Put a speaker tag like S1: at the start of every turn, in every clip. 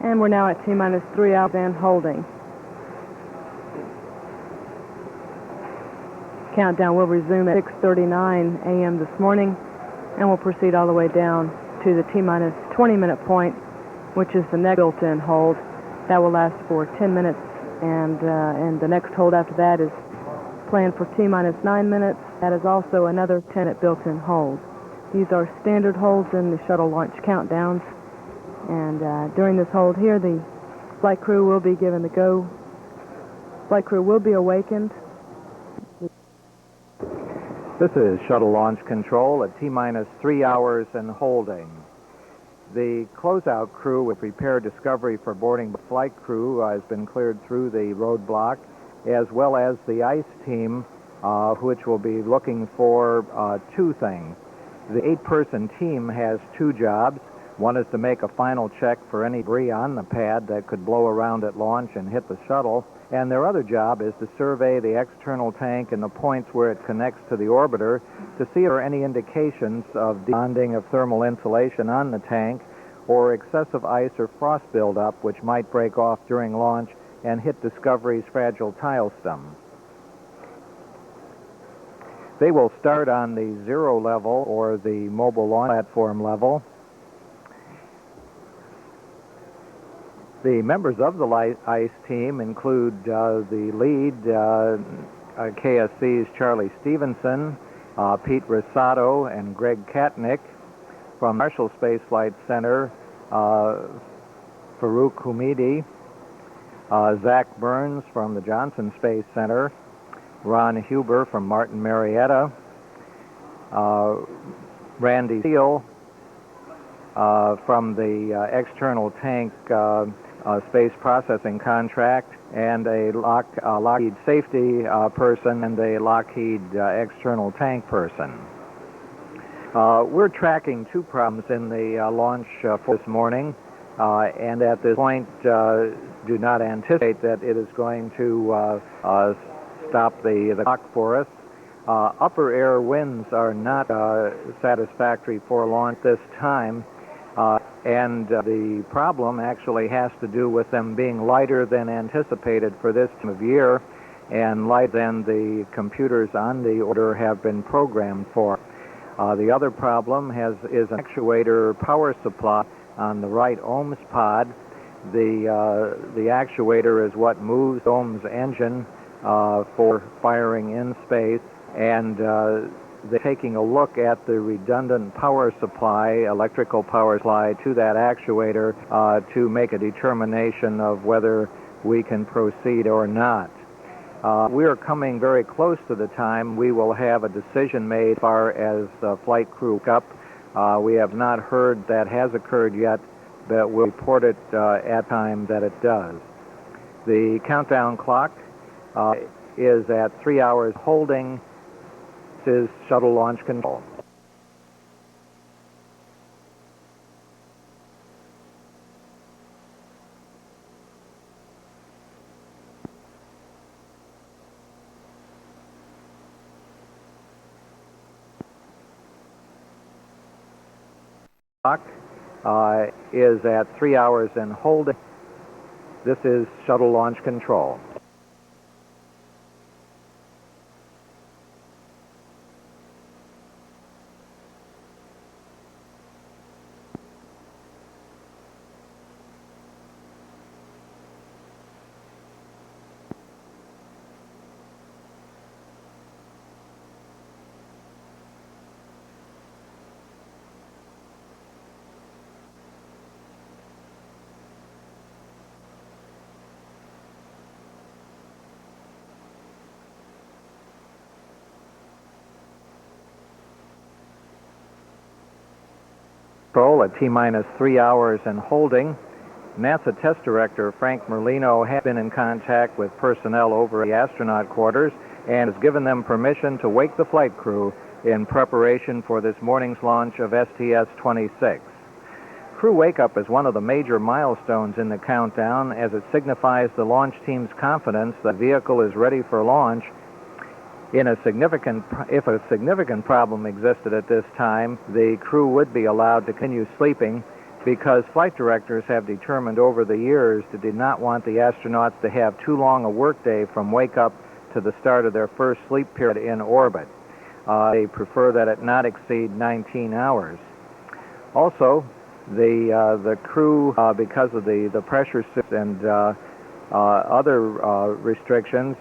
S1: And we're now at T-minus 3 hours and holding. Countdown will resume at 6:39 a.m. this morning, and we'll proceed all the way down to the T-minus 20-minute point, which is the next built-in hold. That will last for 10 minutes, and the next hold after that is planned for T-minus 9 minutes. That is also another 10-minute built-in hold. These are standard holds in the shuttle launch countdowns, and during this hold here, the flight crew will be given the go. Flight crew will be awakened.
S2: This is Shuttle Launch Control at T-minus 3 hours and holding. The closeout crew with prepared Discovery for boarding. The flight crew has been cleared through the roadblock, as well as the ICE team, which will be looking for two things. The 8-person team has two jobs. One is to make a final check for any debris on the pad that could blow around at launch and hit the shuttle, and their other job is to survey the external tank and the points where it connects to the orbiter to see if there are any indications of bonding of thermal insulation on the tank or excessive ice or frost buildup which might break off during launch and hit Discovery's fragile tile stem. They will start on the 0 level or the mobile launch platform level. The members of the ICE team include the lead, KSC's Charlie Stevenson, Pete Rosato, and Greg Katnick. From Marshall Space Flight Center, Farouk Humidi, Zach Burns from the Johnson Space Center, Ron Huber from Martin Marietta, Randy Steele from the external tank space processing contract, and a Lockheed safety person and a Lockheed external tank person. We're tracking two problems in the launch for this morning, and at this point do not anticipate that it is going to stop the clock for us. Upper air winds are not satisfactory for launch this time. And the problem actually has to do with them being lighter than anticipated for this time of year and lighter than the computers on the order have been programmed for. The other problem is an actuator power supply on the right OMS pod. The actuator is what moves OMS engine for firing in space, and they're taking a look at the redundant power supply, electrical power supply to that actuator to make a determination of whether we can proceed or not. We are coming very close to the time we will have a decision made as far as flight crew up. We have not heard that has occurred yet, but we'll report it at time that it does. The countdown clock is at 3 hours holding. This is Shuttle Launch Control. Clock is at 3 hours and holding. This is Shuttle Launch Control. Control at T-minus 3 hours and holding. NASA Test Director Frank Merlino has been in contact with personnel over the astronaut quarters and has given them permission to wake the flight crew in preparation for this morning's launch of STS-26. Crew wake-up is one of the major milestones in the countdown as it signifies the launch team's confidence that the vehicle is ready for launch. If a significant problem existed at this time, the crew would be allowed to continue sleeping because flight directors have determined over the years they did not want the astronauts to have too long a workday from wake up to the start of their first sleep period in orbit. They prefer that it not exceed 19 hours. Also, the crew, because of the pressure suits and other restrictions,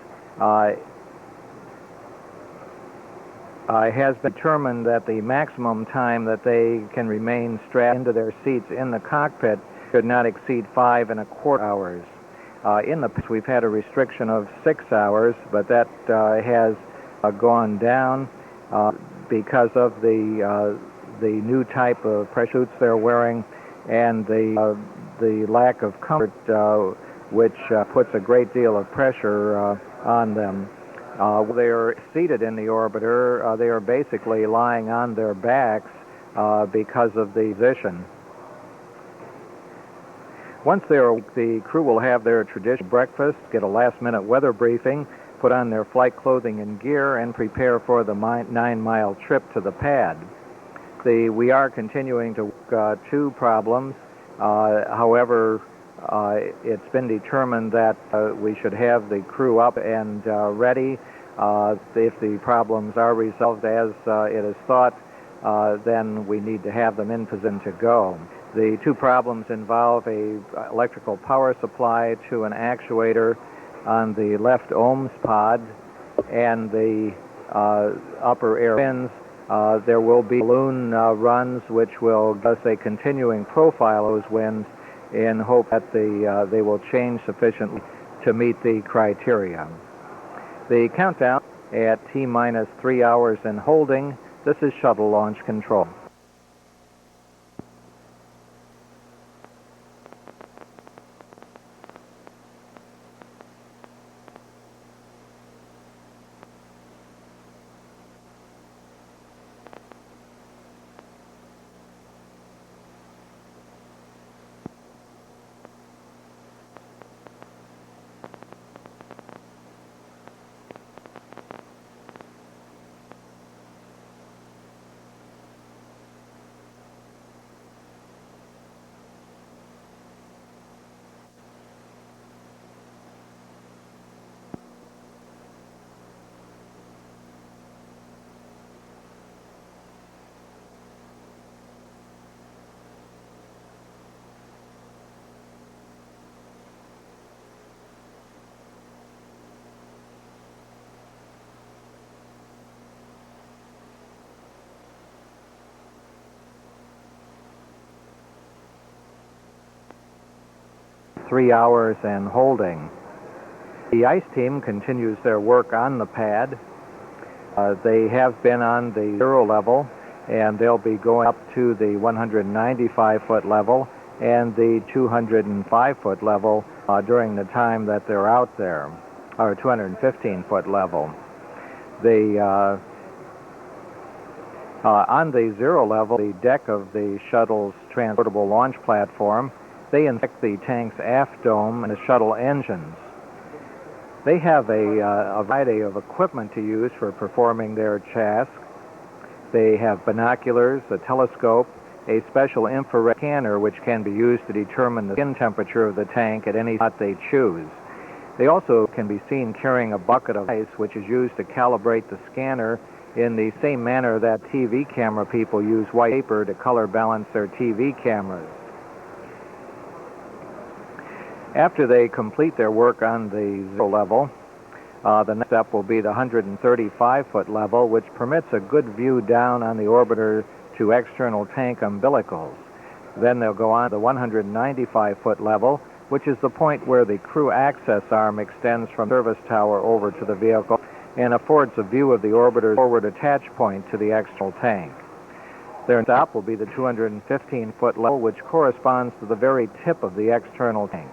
S2: has been determined that the maximum time that they can remain strapped into their seats in the cockpit should not exceed 5¼ hours. In the past, we've had a restriction of 6 hours, but that has gone down because of the new type of pressure suits they're wearing and the lack of comfort, which puts a great deal of pressure on them. They are seated in the orbiter. They are basically lying on their backs because of the position. Once they're awake, the crew will have their traditional breakfast, get a last-minute weather briefing, put on their flight clothing and gear, and prepare for the 9-mile trip to the pad. We are continuing to work 2 problems. However, it's been determined that we should have the crew up and ready. If the problems are resolved as it is thought, then we need to have them in position to go. The 2 problems involve a electrical power supply to an actuator on the left ohms pod and the upper air fins. There will be balloon runs which will give us a continuing profile of those winds in hope that they will change sufficiently to meet the criteria. The countdown at T-minus 3 hours and holding. This is shuttle launch control. Three hours and holding. The ice team continues their work on the pad. They have been on the 0 level, and they'll be going up to the 195-foot level and the 205-foot level during the time that they're out there, or 215-foot level. On the 0 level, the deck of the shuttle's transportable launch platform, they inspect the tank's aft dome and the shuttle engines. They have a variety of equipment to use for performing their task. They have binoculars, a telescope, a special infrared scanner which can be used to determine the skin temperature of the tank at any spot they choose. They also can be seen carrying a bucket of ice which is used to calibrate the scanner in the same manner that TV camera people use white paper to color balance their TV cameras. After they complete their work on the 0 level, the next step will be the 135-foot level, which permits a good view down on the orbiter to external tank umbilicals. Then they'll go on to the 195-foot level, which is the point where the crew access arm extends from the service tower over to the vehicle and affords a view of the orbiter's forward attach point to the external tank. Their stop will be the 215-foot level, which corresponds to the very tip of the external tank.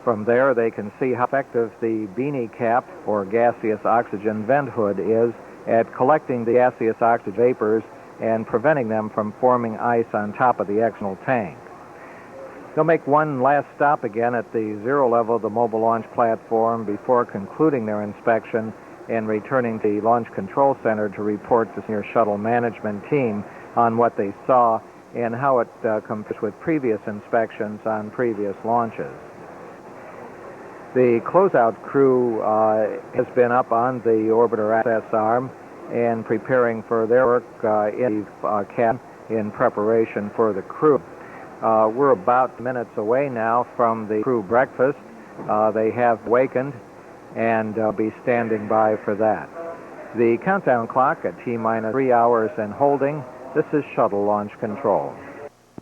S2: From there, they can see how effective the beanie cap, or gaseous oxygen vent hood, is at collecting the gaseous oxygen vapors and preventing them from forming ice on top of the external tank. They'll make one last stop again at the 0 level of the mobile launch platform before concluding their inspection and returning to the Launch Control Center to report to the senior shuttle management team on what they saw and how it compares with previous inspections on previous launches. The closeout crew has been up on the orbiter access arm and preparing for their work in the cabin in preparation for the crew. We're about minutes away now from the crew breakfast. They have wakened and be standing by for that. The countdown clock at T-minus 3 hours and holding. This is shuttle launch control.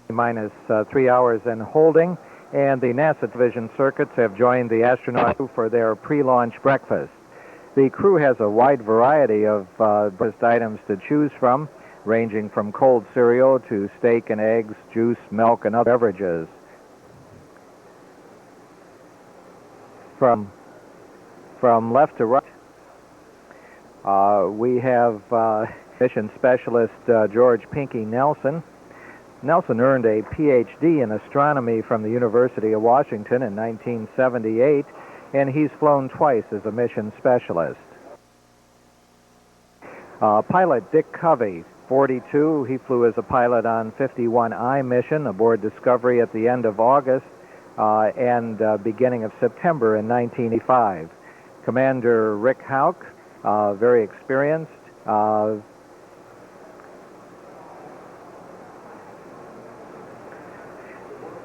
S2: T-minus 3 hours and holding, and the NASA division circuits have joined the astronaut crew for their pre-launch breakfast. The crew has a wide variety of breakfast items to choose from, ranging from cold cereal to steak and eggs, juice, milk, and other beverages. From left to right, we have mission specialist George Pinky Nelson. Nelson earned a Ph.D. in astronomy from the University of Washington in 1978, and he's flown twice as a mission specialist. Pilot Dick Covey, 42, he flew as a pilot on 51I mission aboard Discovery at the end of August and beginning of September in 1985. Commander Rick Hauck, very experienced.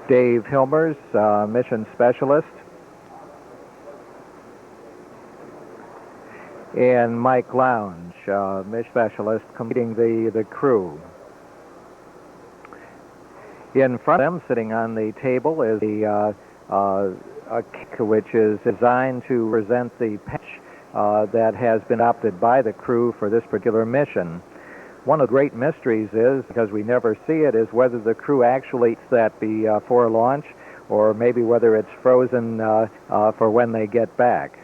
S2: Dave Hilmers, mission specialist. And Mike Lounge, mission specialist, completing the crew. In front of them, sitting on the table, is the a cake which is designed to present the patch that has been adopted by the crew for this particular mission. One of the great mysteries is, because we never see it, is whether the crew actually eats that before launch, or maybe whether it's frozen for when they get back.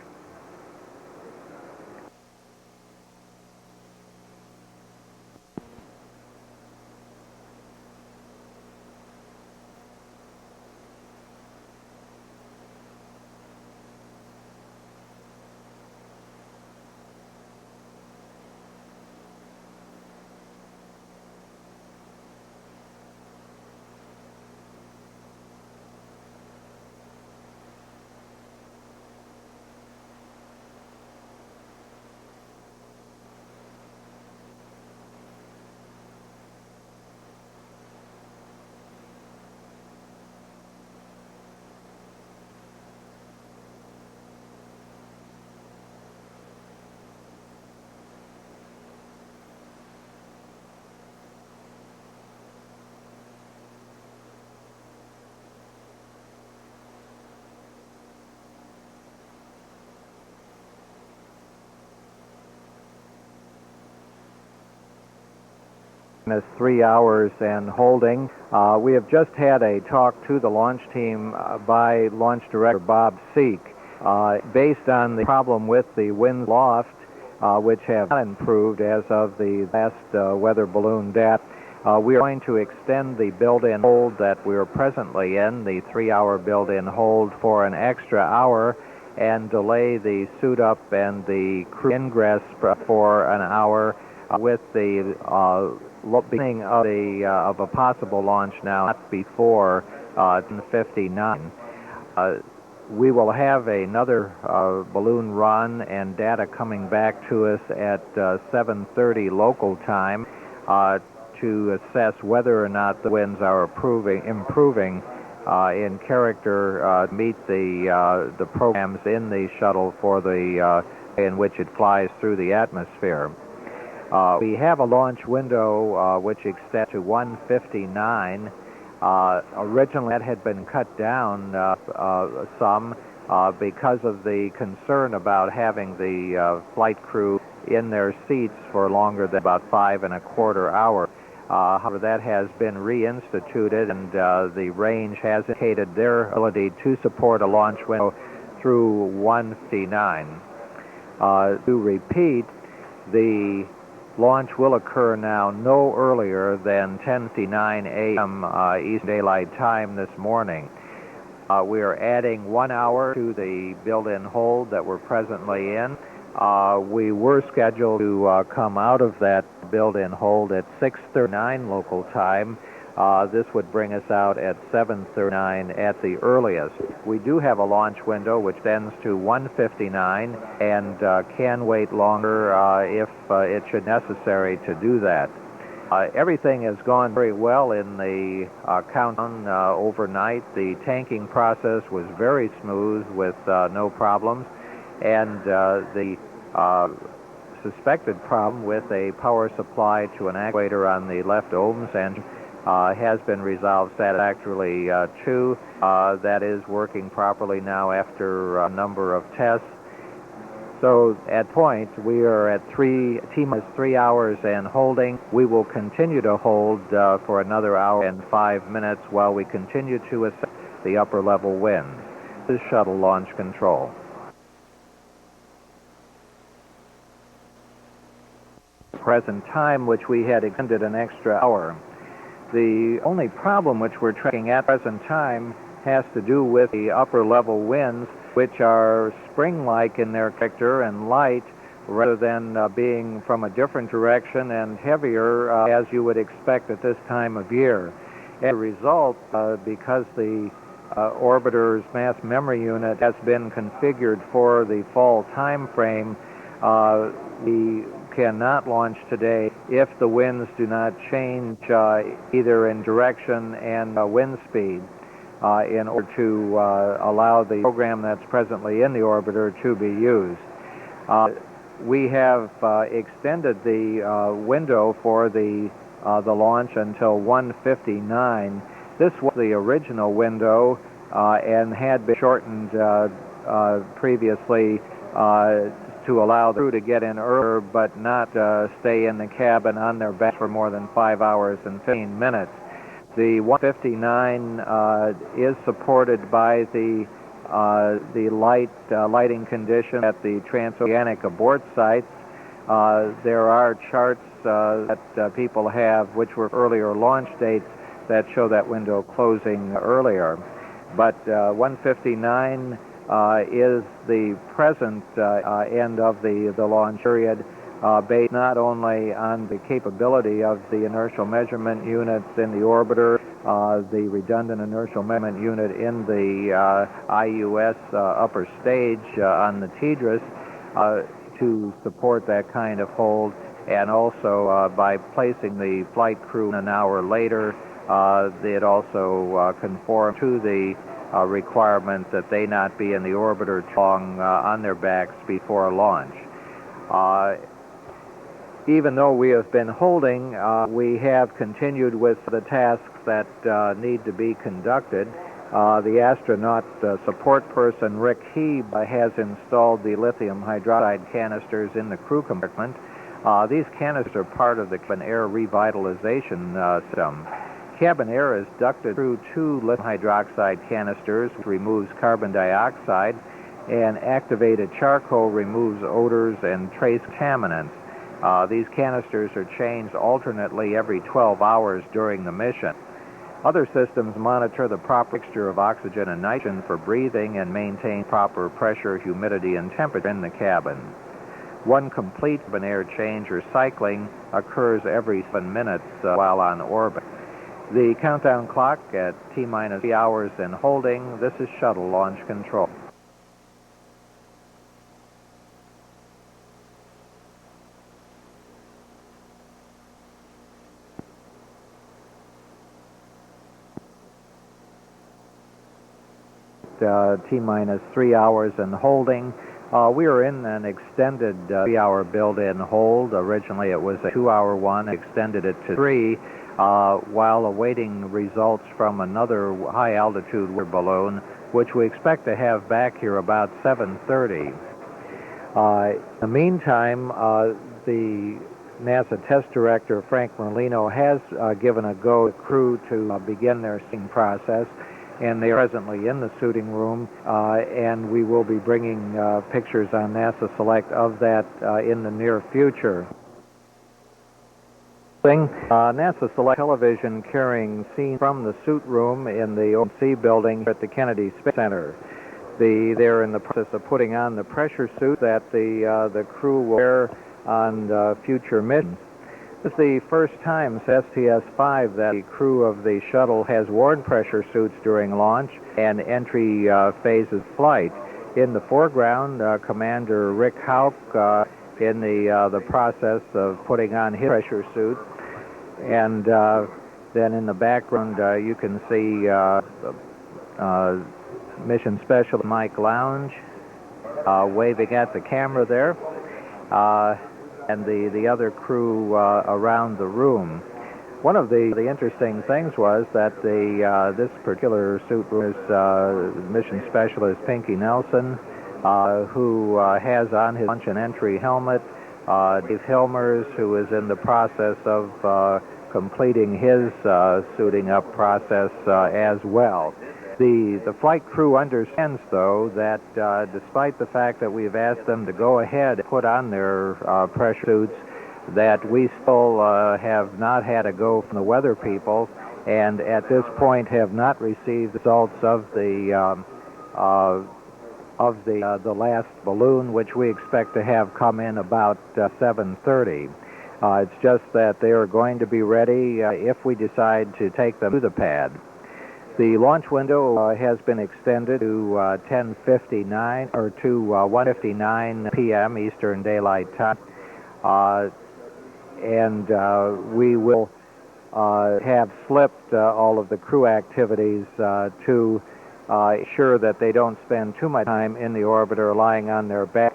S2: Is 3 hours and holding. We have just had a talk to the launch team by Launch Director Bob Seek. Based on the problem with the wind loft, which have not improved as of the last weather balloon data, we are going to extend the build-in hold that we are presently in, the 3-hour build-in hold, for an extra hour and delay the suit up and the crew ingress for an hour with the beginning of a possible launch now, not before 10:59. We will have another balloon run and data coming back to us at 7:30 local time to assess whether or not the winds are improving in character to meet the programs in the shuttle for the in which it flies through the atmosphere. We have a launch window which extends to 1:59. Originally, that had been cut down some because of the concern about having the flight crew in their seats for longer than about 5¼ hours. However, that has been reinstituted, and the range has indicated their ability to support a launch window through 1:59. To repeat, the launch will occur now no earlier than 10:59 a.m. Eastern Daylight Time this morning. We are adding 1 hour to the built-in hold that we're presently in. We were scheduled to come out of that built-in hold at 6:39 local time. This would bring us out at 7:39 at the earliest. We do have a launch window which ends to 1:59 and can wait longer if it should necessary to do that. Everything has gone very well in the countdown overnight. The tanking process was very smooth with no problems, and the suspected problem with a power supply to an actuator on the left OMS engine has been resolved satisfactorily too. That is working properly now after a number of tests. So at point, we are at T-minus 3 hours and holding. We will continue to hold for another hour and 5 minutes while we continue to assess the upper level winds. This is shuttle launch control. Present time, which we had extended an extra hour. The only problem which we're tracking at present time has to do with the upper level winds, which are spring-like in their character and light rather than being from a different direction and heavier as you would expect at this time of year. As a result, because the orbiter's mass memory unit has been configured for the fall time frame, we cannot launch today if the winds do not change either in direction and wind speed in order to allow the program that's presently in the orbiter to be used. We have extended the window for the launch until 1:59. This was the original window and had been shortened previously to allow the crew to get in earlier but not stay in the cabin on their backs for more than 5 hours and 15 minutes. The 1:59 is supported by the lighting condition at the transoceanic abort sites. There are charts that people have, which were earlier launch dates, that show that window closing earlier. But 1:59 is the present end of the launch period, based not only on the capability of the inertial measurement units in the orbiter, the redundant inertial measurement unit in the IUS upper stage on the TDRS to support that kind of hold, and also by placing the flight crew an hour later, it also conformed to the requirement that they not be in the orbiter too long on their backs before launch. Even though we have been holding, we have continued with the tasks that need to be conducted. The astronaut support person, Rick Heeb, has installed the lithium hydroxide canisters in the crew compartment. These canisters are part of the cabin air revitalization system. Cabin air is ducted through 2 lithium hydroxide canisters, which removes carbon dioxide, and activated charcoal removes odors and trace contaminants. These canisters are changed alternately every 12 hours during the mission. Other systems monitor the proper mixture of oxygen and nitrogen for breathing and maintain proper pressure, humidity, and temperature in the cabin. One complete cabin air change or cycling occurs every 7 minutes while on orbit. The countdown clock at T-minus 3 hours and holding. This is shuttle launch control. T-minus 3 hours and holding. We are in an extended 3-hour build-in hold. Originally it was a 2-hour one, extended it to 3, while awaiting results from another high-altitude balloon, which we expect to have back here about 7:30. In the meantime, the NASA test director, Frank Merlino, has given a go to the crew to begin their suiting process, and they are presently in the suiting room, and we will be bringing pictures on NASA Select of that in the near future. NASA Select television carrying scenes from the suit room in the OMC building at the Kennedy Space Center. They're in the process of putting on the pressure suit that the crew will wear on future missions. This is the first time since STS-5 that the crew of the shuttle has worn pressure suits during launch and entry phases flight. In the foreground, Commander Rick Hauck in the process of putting on his pressure suit, and then in the background you can see Mission Specialist Mike Lounge waving at the camera there, and the other crew around the room. One of the interesting things was that this particular suit was Mission Specialist Pinky Nelson, who has on his launch and entry helmet, Dave Hilmers, who is in the process of completing his suiting up process as well. The flight crew understands, though, that despite the fact that we've asked them to go ahead and put on their pressure suits, that we still have not had a go from the weather people, and at this point have not received results of the last balloon, which we expect to have come in about 7:30. It's just that they are going to be ready if we decide to take them to the pad. The launch window has been extended to 10:59 or to 1:59 p.m. Eastern Daylight Time, and we will have slipped all of the crew activities to ensure that they don't spend too much time in the orbiter lying on their back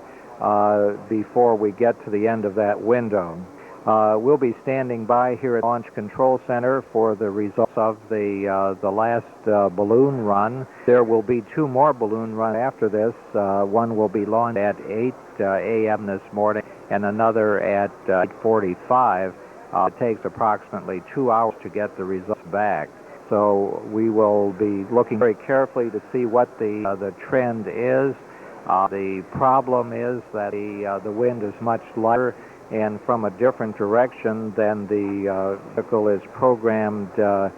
S2: before we get to the end of that window. We'll be standing by here at Launch Control Center for the results of the last balloon run. There will be two more balloon runs after this. One will be launched at 8 a.m. this morning, and another at 8:45. It takes approximately 2 hours to get the results back. So we will be looking very carefully to see what the trend is. The problem is that the wind is much lighter and from a different direction than the vehicle is programmed to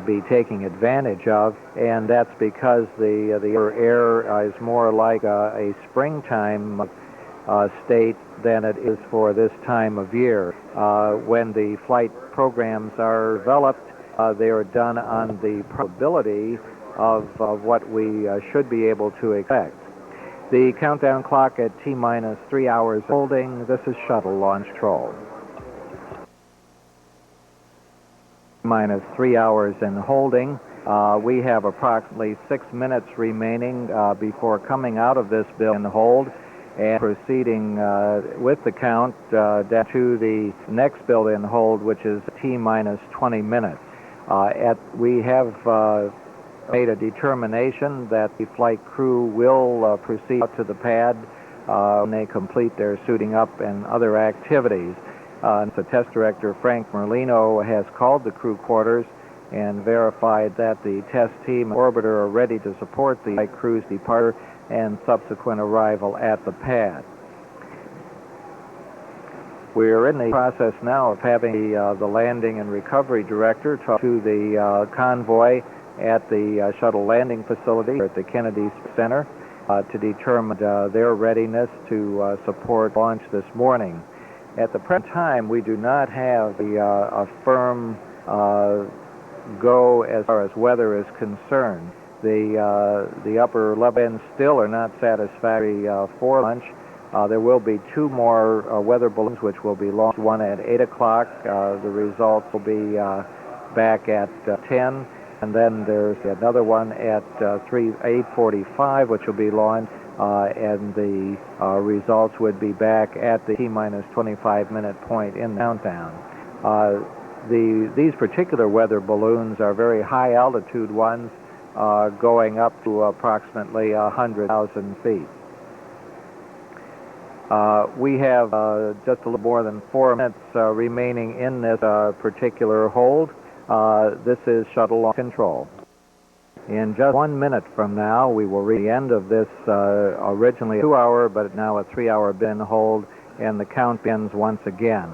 S2: be taking advantage of, and that's because the air is more like a springtime state than it is for this time of year. When the flight programs are developed, they are done on the probability of what we should be able to expect. The countdown clock at T-minus 3 hours holding. This is shuttle launch control. Minus 3 hours in holding. We have approximately 6 minutes remaining before coming out of this build and hold and proceeding with the count down to the next build and hold, which is T-minus 20 minutes. We have made a determination that the flight crew will proceed out to the pad when they complete their suiting up and other activities. The test director, Frank Merlino, has called the crew quarters and verified that the test team and orbiter are ready to support the flight crew's departure and subsequent arrival at the pad. We are in the process now of having the landing and recovery director talk to the convoy at the shuttle landing facility at the Kennedy Center to determine their readiness to support launch this morning. At the present time, we do not have a firm go as far as weather is concerned. The upper level ends still are not satisfactory for launch. There will be two more weather balloons which will be launched, one at 8 o'clock. The results will be back at 10. And then there's another one at 8:45, which will be launched, and the results would be back at the T-minus 25-minute point in the countdown. These particular weather balloons are very high-altitude ones, going up to approximately 100,000 feet. We have just a little more than 4 minutes remaining in this particular hold. This is shuttle launch control. In just 1 minute from now, we will reach the end of this originally a 2-hour, but now a 3-hour bin hold, and the count begins once again.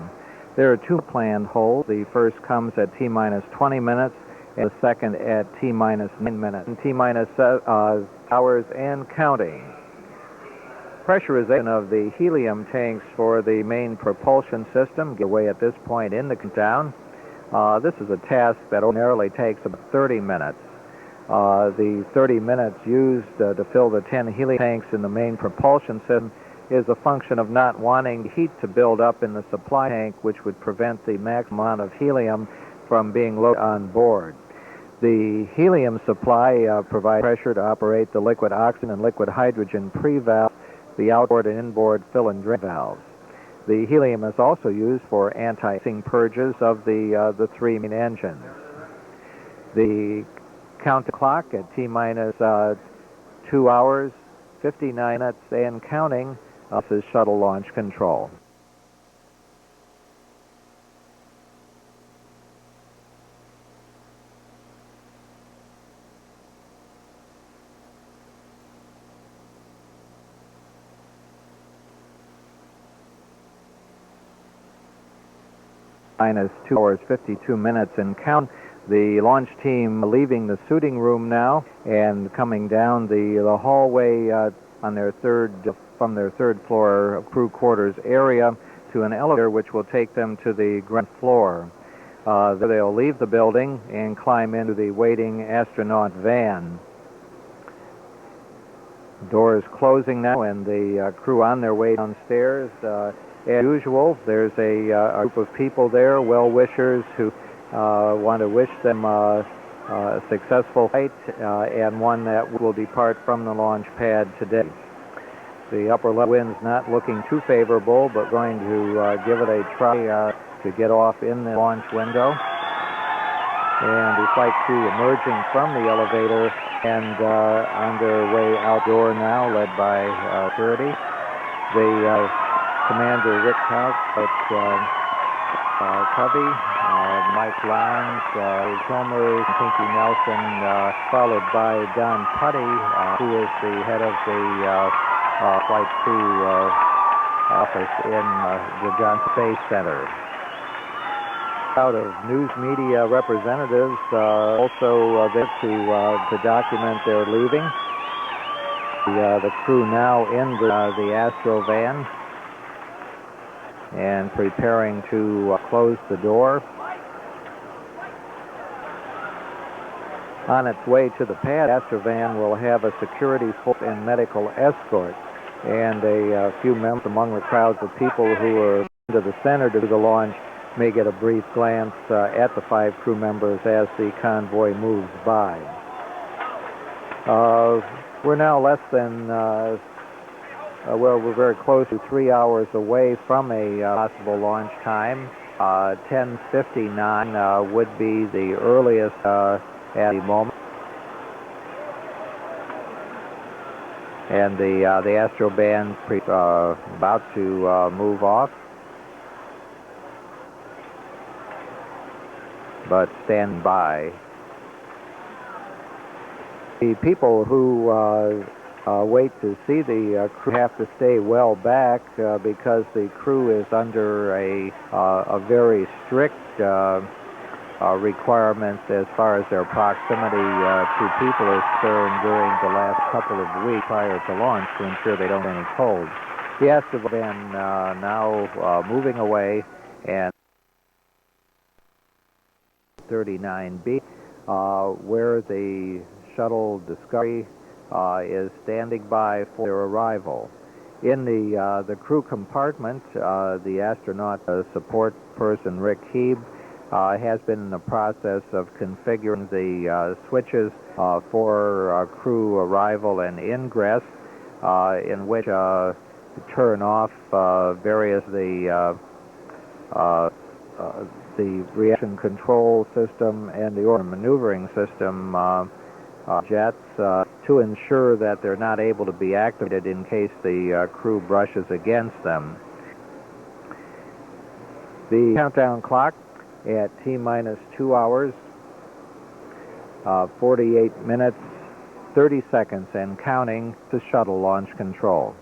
S2: There are two planned holds. The first comes at T-minus 20 minutes, and the second at T-minus 9 minutes. And T-minus hours and counting. Pressurization of the helium tanks for the main propulsion system get away at this point in the countdown. This is a task that ordinarily takes about 30 minutes. The 30 minutes used to fill the 10 helium tanks in the main propulsion system is a function of not wanting heat to build up in the supply tank, which would prevent the maximum amount of helium from being loaded on board. The helium supply provides pressure to operate the liquid oxygen and liquid hydrogen pre-valves, the outboard and inboard fill and drain valves. The helium is also used for anti-icing purges of the three main engines. The count clock at T-minus 2 hours, 59 minutes and counting. This is shuttle launch control. Minus 2 hours, 52 minutes and count. The launch team leaving the suiting room now and coming down the hallway on their from their third floor crew quarters area to an elevator which will take them to the ground floor. They'll leave the building and climb into the waiting astronaut van. Doors closing now, and the crew on their way downstairs. As usual, there's a group of people there, well-wishers, who want to wish them a successful flight and one that will depart from the launch pad today. The upper level wind's not looking too favorable, but going to give it a try to get off in the launch window. And the flight crew emerging from the elevator and on their way outdoor now, led by security. The Commander Rick Hauck at Covey, Mike Lowndes, Hilmers, and Pinky Nelson, followed by Don Putty, who is the head of the flight crew office in the Johnson Space Center. Out of news media representatives also there to document their leaving. The crew now in the Astro van and preparing to close the door. On its way to the pad, Astro van will have a security force and medical escort, and a few members among the crowds of people who are into the center to the launch may get a brief glance at the 5 crew members as the convoy moves by. We're now less than we're very close to 3 hours away from a possible launch time. 10:59 would be the earliest at the moment. And the Astro band about to move off. But stand by. The people who wait to see the crew have to stay well back because the crew is under a very strict requirements as far as their proximity to people is concerned during the last couple of weeks prior to launch to ensure they don't get any cold. The Astro van now moving away, and 39B, where the Shuttle Discovery is standing by for their arrival. In the crew compartment, the astronaut support person Rick Heeb has been in the process of configuring the switches for crew arrival and ingress, in which turn off various the reaction control system and the order maneuvering system jets to ensure that they're not able to be activated in case the crew brushes against them. The countdown clock at T-minus 2 hours, 48 minutes, 30 seconds and counting to shuttle launch control.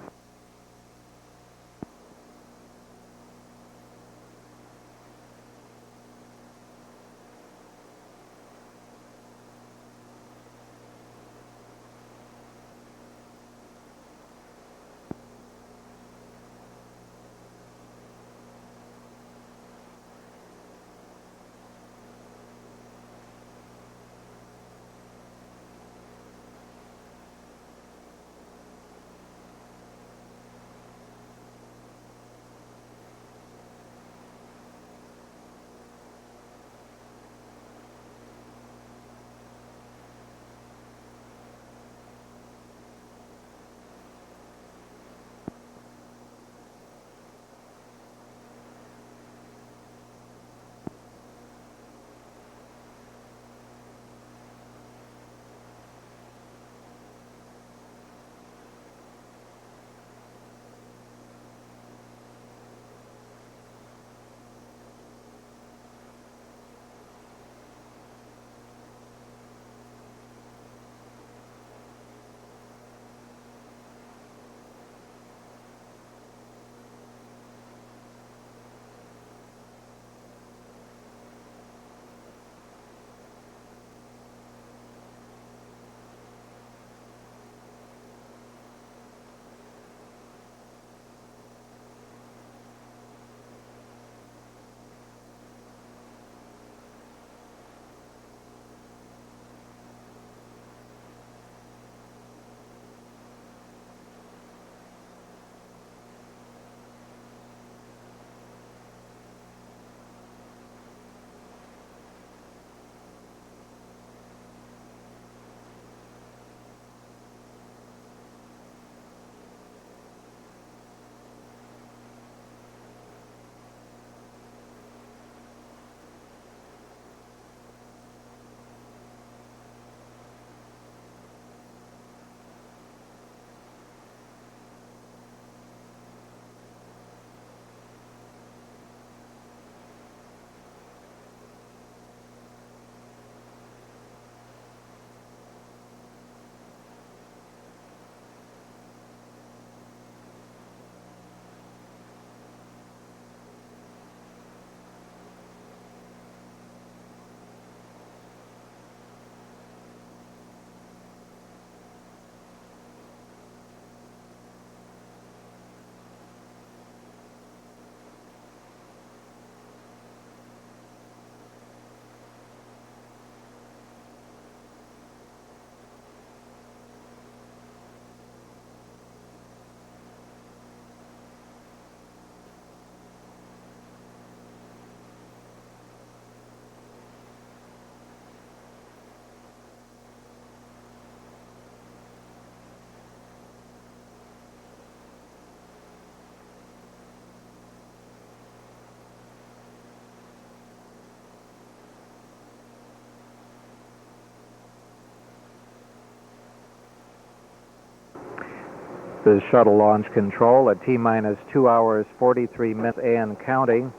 S2: This is shuttle launch control at T-minus 2 hours, 43 minutes and counting.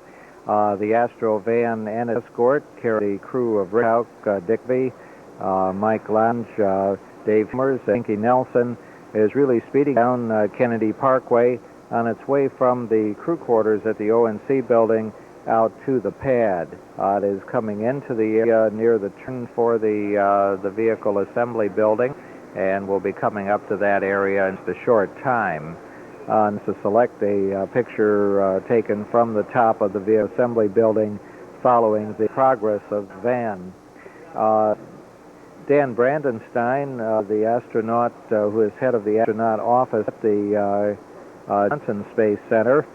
S2: The Astro van and escort carry the crew of Hauck, Covey, Mike Lange, Dave Hilmers, and Inky Nelson is really speeding down Kennedy Parkway on its way from the crew quarters at the ONC building out to the pad. It is coming into the area near the turn for the vehicle assembly building, and will be coming up to that area in a short time. To select a picture taken from the top of the vehicle assembly building following the progress of the van. Dan Brandenstein, the astronaut who is head of the astronaut office at the Johnson Space Center,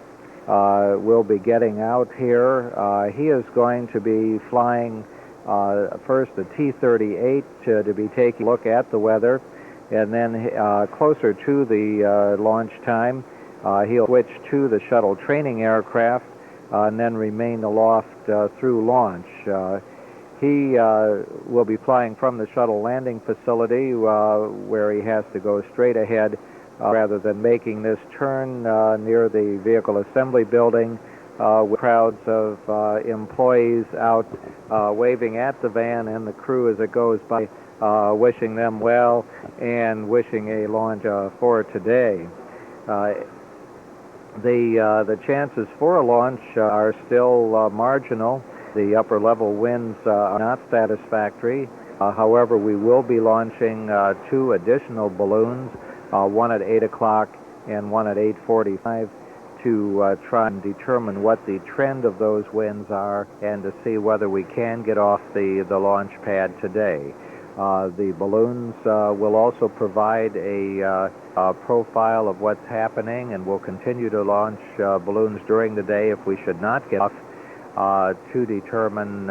S2: will be getting out here. He is going to be flying first the T-38 to be taking a look at the weather, and then closer to the launch time, he'll switch to the shuttle training aircraft and then remain aloft through launch. He will be flying from the shuttle landing facility where he has to go straight ahead rather than making this turn near the vehicle assembly building with crowds of employees out waving at the van and the crew as it goes by, wishing them well and wishing a launch for today. The chances for a launch are still marginal. The upper level winds are not satisfactory. However, we will be launching 2 additional balloons, one at 8 o'clock and one at 8:45, to try and determine what the trend of those winds are and to see whether we can get off the launch pad today. The balloons will also provide a profile of what's happening, and we'll continue to launch balloons during the day if we should not get off to determine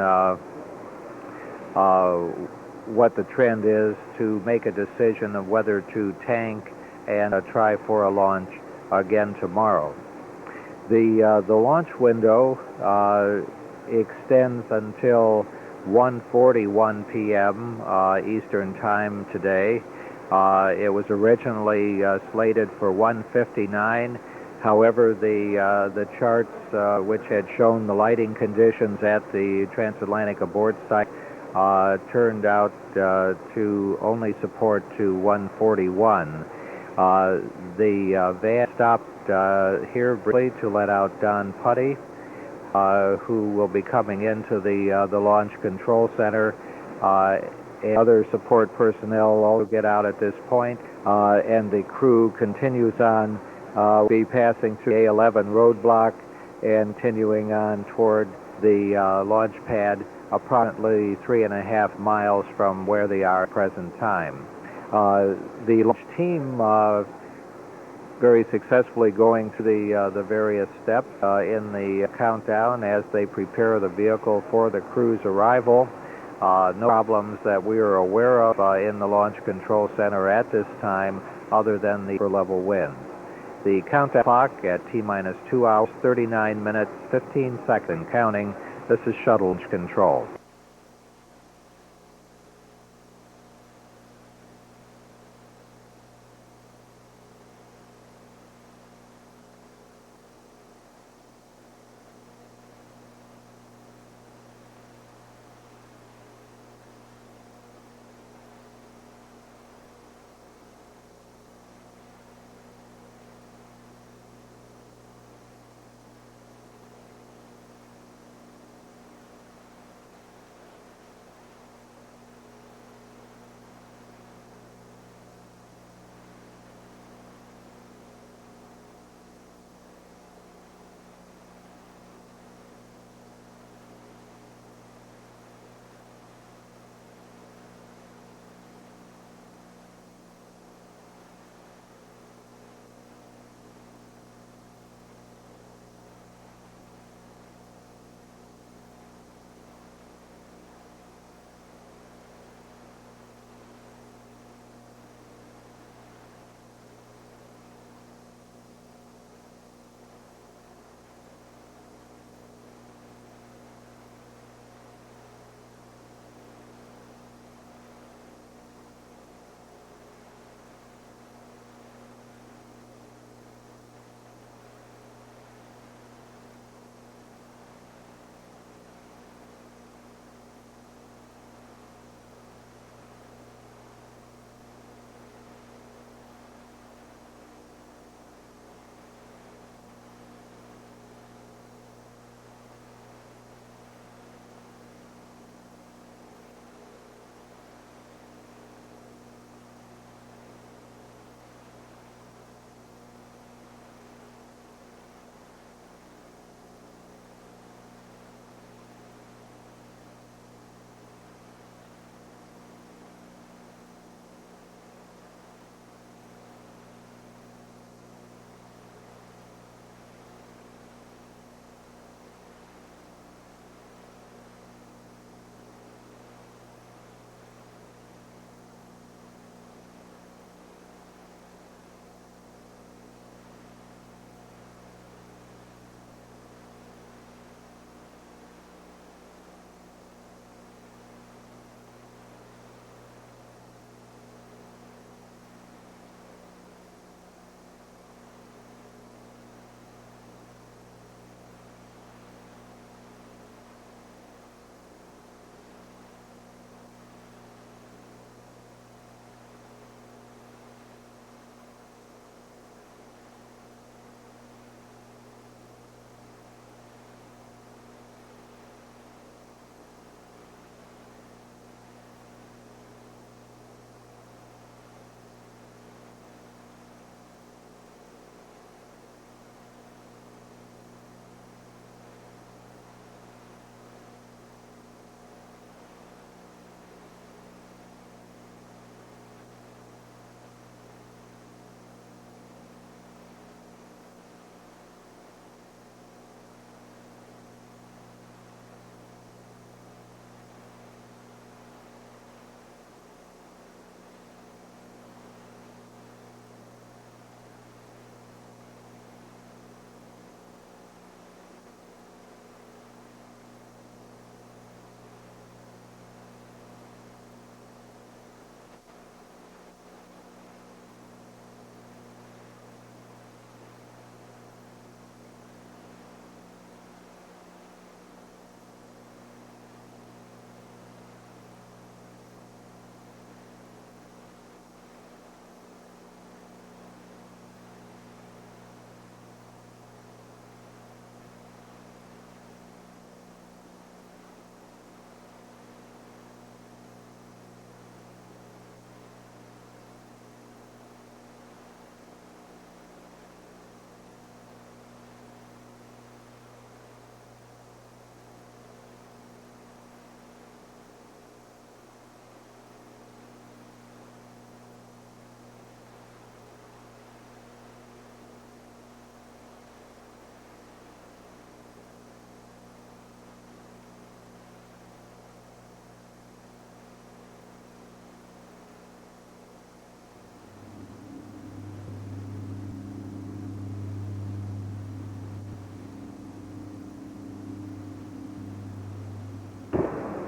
S2: what the trend is, to make a decision of whether to tank and try for a launch again tomorrow. The launch window extends until 1:41 p.m. Eastern Time today. It was originally slated for 1:59. However, the charts which had shown the lighting conditions at the transatlantic abort site turned out to only support to 1:41. The van stopped here briefly to let out Don Putty, who will be coming into the launch control center. And other support personnel also get out at this point, and the crew continues on. We'll be passing through the A11 roadblock and continuing on toward the launch pad, approximately 3.5 miles from where they are at present time. The launch team very successfully going through the various steps in the countdown as they prepare the vehicle for the crew's arrival. No problems that we are aware of in the launch control center at this time other than the upper level winds. The countdown clock at T-minus 2 hours, 39 minutes, 15 seconds counting. This is shuttle launch control.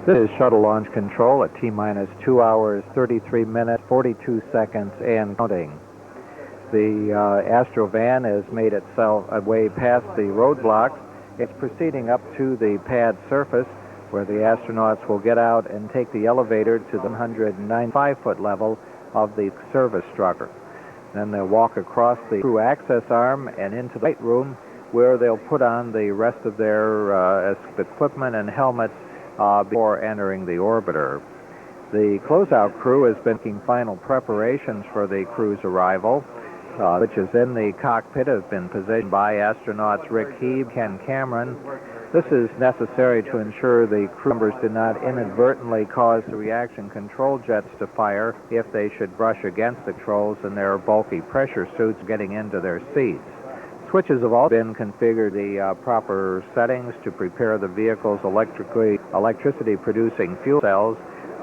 S2: This is shuttle launch control at T-minus 2 hours, 33 minutes, 42 seconds, and counting. The Astrovan has made itself way past the roadblocks. It's proceeding up to the pad surface, where the astronauts will get out and take the elevator to the 195-foot level of the service structure. Then they'll walk across the crew access arm and into the flight room, where they'll put on the rest of their equipment and helmets before entering the orbiter. The closeout crew has been making final preparations for the crew's arrival, which is in the cockpit, has been positioned by astronauts Rick Heeb, Ken Cameron. This is necessary to ensure the crew members do not inadvertently cause the reaction control jets to fire if they should brush against the controls in their bulky pressure suits getting into their seats. Switches have all been configured the proper settings to prepare the vehicle's electricity-producing fuel cells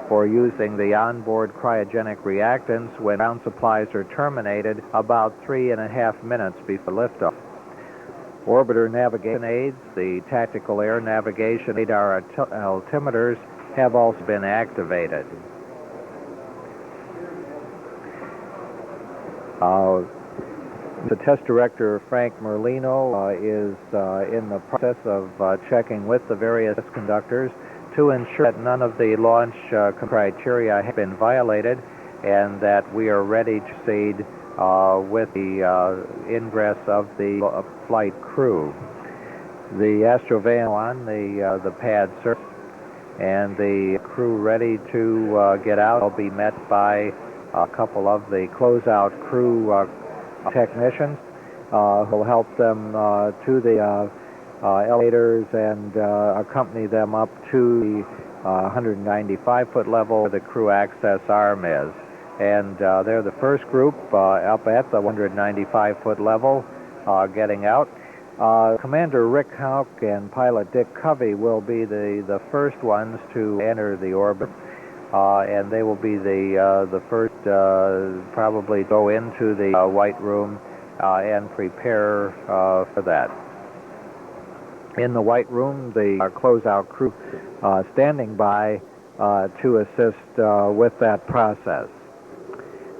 S2: for using the onboard cryogenic reactants when ground supplies are terminated about 3.5 minutes before liftoff. Orbiter navigation aids, the tactical air navigation radar altimeters have also been activated. The test director, Frank Merlino, is in the process of checking with the various conductors to ensure that none of the launch criteria have been violated and that we are ready to proceed with the ingress of the flight crew. The Astrovan on the pad surface, and the crew ready to get out will be met by a couple of the closeout crew technicians who will help them to the elevators and accompany them up to the 195-foot level where the crew access arm is. And they're the first group up at the 195-foot level getting out. Commander Rick Hauck and pilot Dick Covey will be the first ones to enter the orbit. And they will be the first probably go into the white room and prepare for that. In the white room, the closeout crew standing by to assist with that process.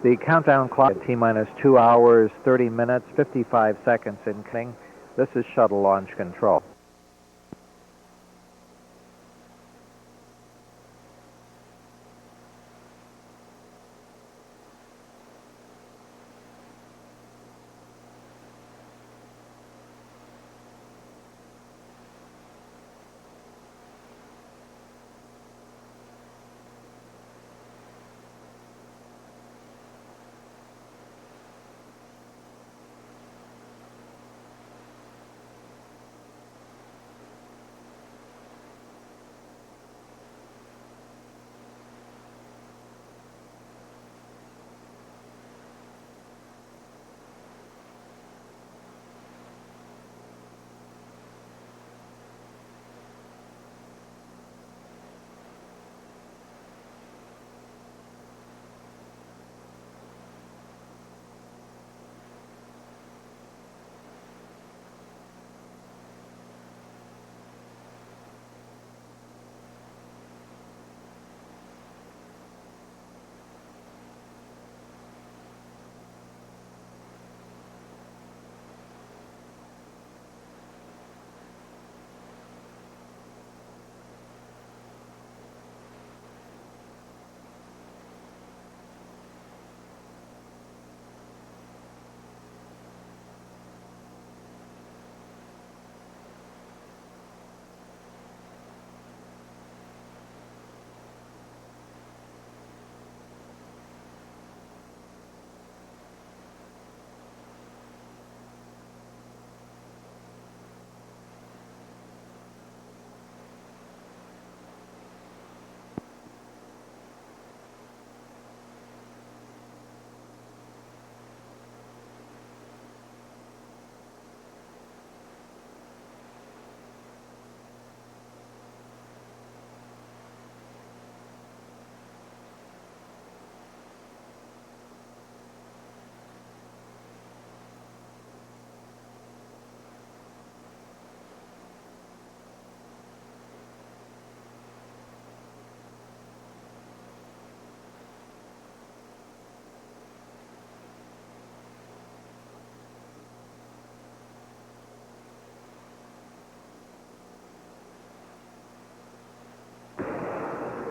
S2: The countdown clock at T-minus 2 hours, 30 minutes, 55 seconds in counting. This is shuttle launch control.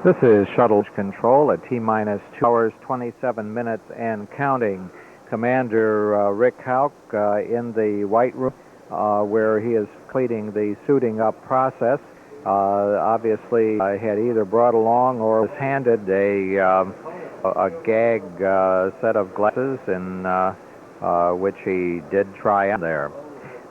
S2: This is shuttle control at T-minus 2 hours, 27 minutes and counting. Commander Rick Hauck in the White Room where he is completing the suiting up process. Obviously had either brought along or was handed a gag set of glasses in which he did try on there.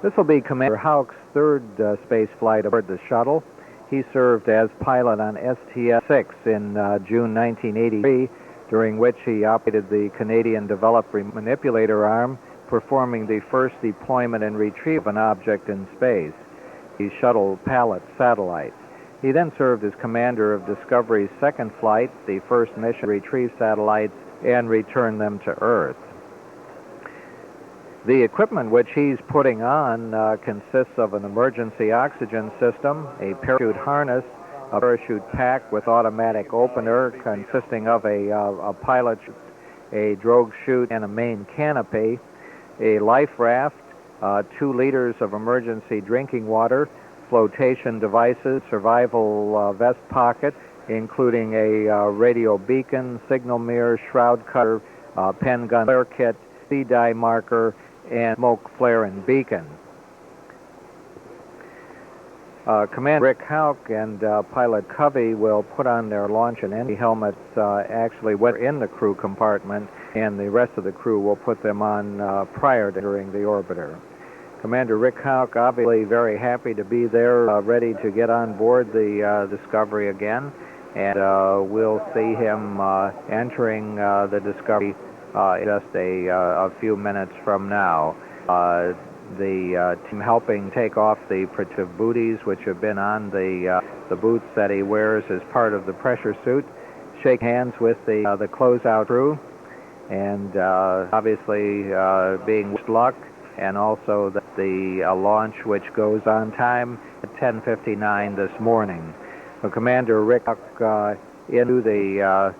S2: This will be Commander Hauck's third space flight aboard the shuttle. He served as pilot on STS-26 in June 1983, during which he operated the Canadian-developed manipulator arm, performing the first deployment and retrieve of an object in space, the Shuttle Pallet satellite. He then served as commander of Discovery's second flight, the first mission to retrieve satellites and return them to Earth. The equipment which he's putting on consists of an emergency oxygen system, a parachute harness, a parachute pack with automatic opener consisting of a pilot, a drogue chute, and a main canopy, a life raft, 2 liters of emergency drinking water, flotation devices, survival vest pocket, including a radio beacon, signal mirror, shroud cutter, pen gun flare kit, sea dye marker, and smoke flare and beacon. Commander Rick Hauck and pilot Covey will put on their launch and entry helmets actually when in the crew compartment, and the rest of the crew will put them on prior to entering the orbiter. Commander Rick Hauck obviously very happy to be there, ready to get on board the Discovery again, and we'll see him entering the Discovery just a few minutes from now. The team helping take off the protective booties which have been on the boots that he wears as part of the pressure suit, shake hands with the closeout crew, and obviously being wished luck, and also that the launch which goes on time at 10:59 this morning. So Commander Rick Hauck into the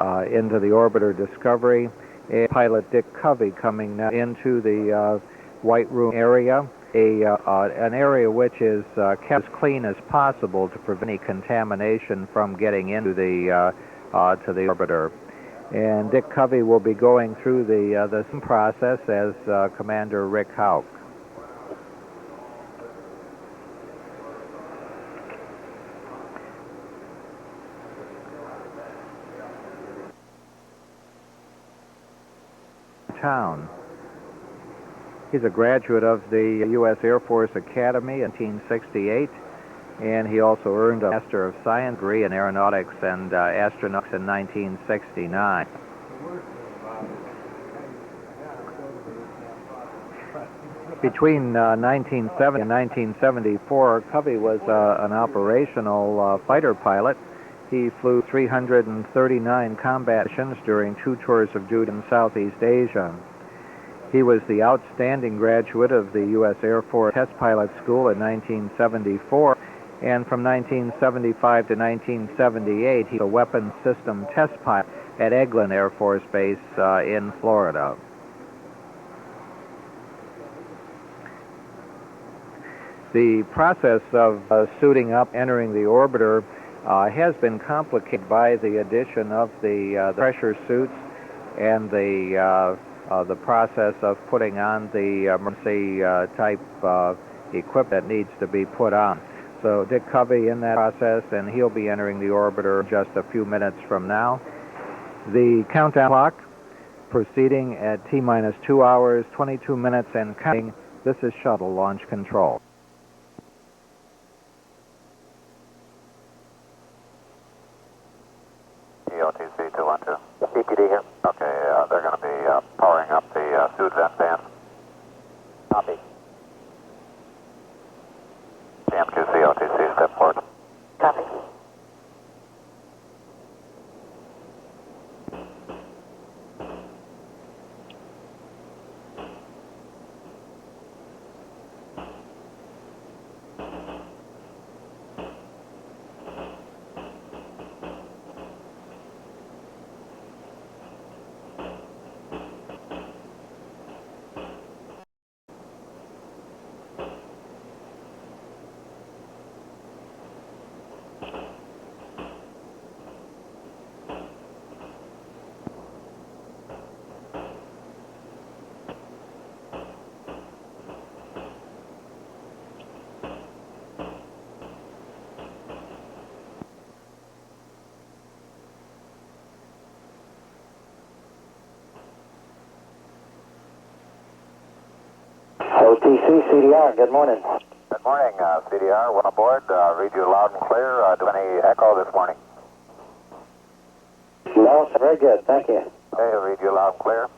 S2: orbiter Discovery, and pilot Dick Covey coming now into the White Room area, an area which is kept as clean as possible to prevent any contamination from getting into the to the orbiter. And Dick Covey will be going through the same process as Commander Rick Hauck. Town. He's a graduate of the U.S. Air Force Academy in 1968, and he also earned a Master of Science degree in Aeronautics and Astronautics in 1969. Between 1970 and 1974, Covey was an operational fighter pilot. He flew 339 combat missions during 2 tours of duty in Southeast Asia. He was the outstanding graduate of the U.S. Air Force Test Pilot School in 1974, and from 1975 to 1978, he was a weapons system test pilot at Eglin Air Force Base in Florida. The process of suiting up, entering the orbiter, has been complicated by the addition of the pressure suits and the process of putting on the emergency type equipment that needs to be put on. So Dick Covey in that process, and he'll be entering the orbiter just a few minutes from now. The countdown clock proceeding at T-minus 2 hours, 22 minutes and counting. This is shuttle launch control.
S3: EOTC 212. ETD here. Okay, they're going to be powering up the suit vent fans. Copy. CM2C OTC, step forward. Copy.
S4: OTC, CDR, good morning.
S3: Good morning, CDR. Well aboard. Read you loud and clear. Do any echo this morning?
S4: No, very good, thank you.
S3: Okay, read you loud and clear.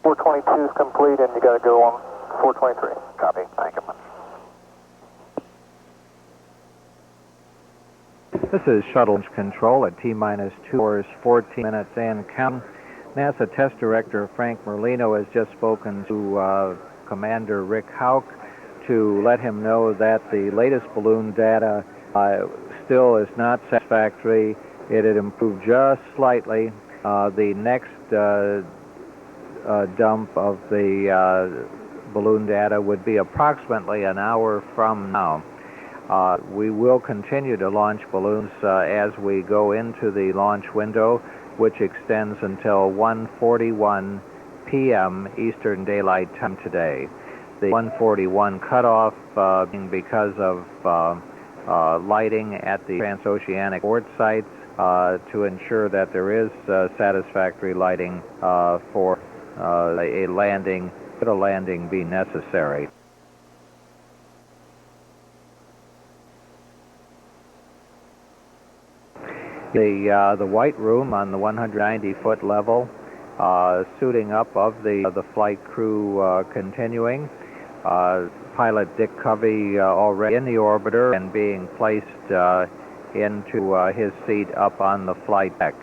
S4: 422 is complete and you got to go on 423.
S3: Copy. Thank you.
S2: This is Shuttle Launch Control at T-minus 2 hours, 14 minutes and counting. NASA Test Director Frank Merlino has just spoken to Commander Rick Hauck to let him know that the latest balloon data still is not satisfactory. It had improved just slightly. The next dump of the balloon data would be approximately an hour from now. We will continue to launch balloons as we go into the launch window, which extends until 1:41 p.m. Eastern Daylight Time today. The 1:41 cutoff being because of lighting at the transoceanic port sites to ensure that there is satisfactory lighting for a landing, should a landing be necessary. The white room on the 190-foot level, suiting up of the flight crew continuing. Pilot Dick Covey already in the orbiter and being placed into his seat up on the flight deck.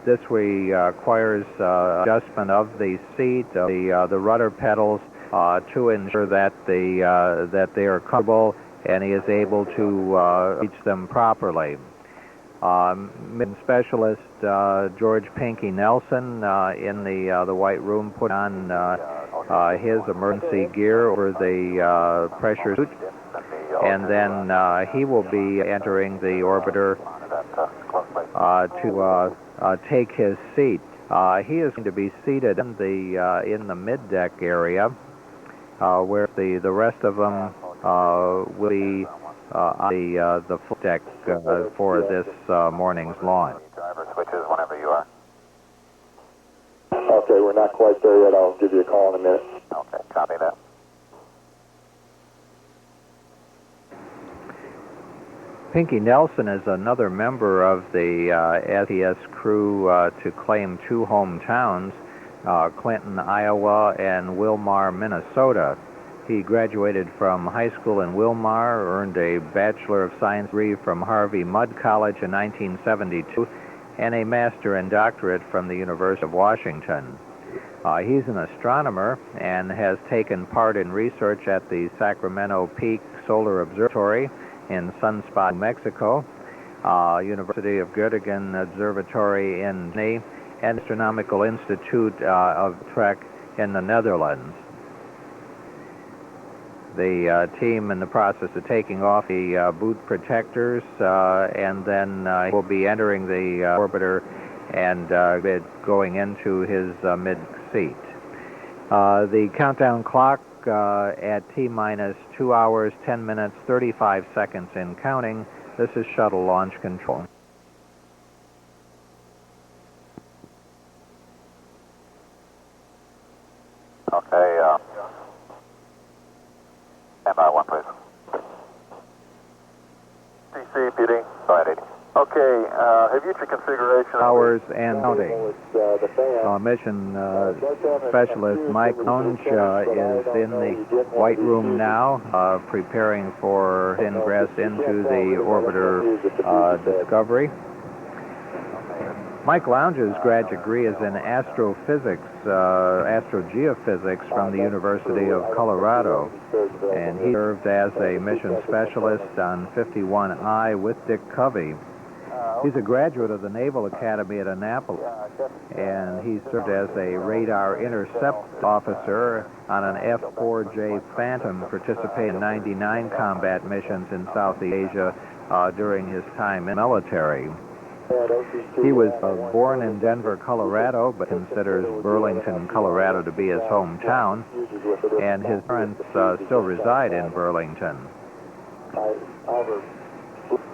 S2: This requires adjustment of the seat, the rudder pedals, to ensure that they are comfortable and he is able to reach them properly. Mission Specialist George Pinky Nelson in the white room put on his emergency gear over the pressure suit, and then he will be entering the orbiter to take his seat. He is going to be seated in the mid-deck area, where the rest of them will be on the full deck for this morning's launch.
S3: Driver switches whenever you are.
S4: Okay, we're not quite there yet. I'll give you a call in a minute.
S3: Okay, copy that.
S2: Pinky Nelson is another member of the STS crew to claim two hometowns, Clinton, Iowa, and Wilmar, Minnesota. He graduated from high school in Wilmar, earned a Bachelor of Science degree from Harvey Mudd College in 1972, and a Master and Doctorate from the University of Washington. He's an astronomer and has taken part in research at the Sacramento Peak Solar Observatory in Sunspot, New Mexico, University of Göttingen Observatory in Germany, and Astronomical Institute of Utrecht in the Netherlands. The team in the process of taking off the boot protectors, and then will be entering the orbiter and going into his mid-seat. The countdown clock at T-minus 2 hours, 10 minutes, 35 seconds in counting. This is Shuttle Launch Control.
S3: Okay, stand by one, please.
S4: CC, PD.
S3: Go ahead, 80.
S4: Okay, have you your configuration?
S2: Hours and counting. Mission Specialist Mike Lounge is in the white room now, preparing for ingress into the orbiter Discovery. Mike Lounge's grad degree is in astrophysics, astrogeophysics from the University of Colorado, and he served as a mission specialist on 51I with Dick Covey. He's a graduate of the Naval Academy at Annapolis, and he served as a radar intercept officer on an F-4J Phantom, participating in 99 combat missions in Southeast Asia during his time in the military. He was born in Denver, Colorado, but considers Burlington, Colorado to be his hometown, and his parents still reside in Burlington.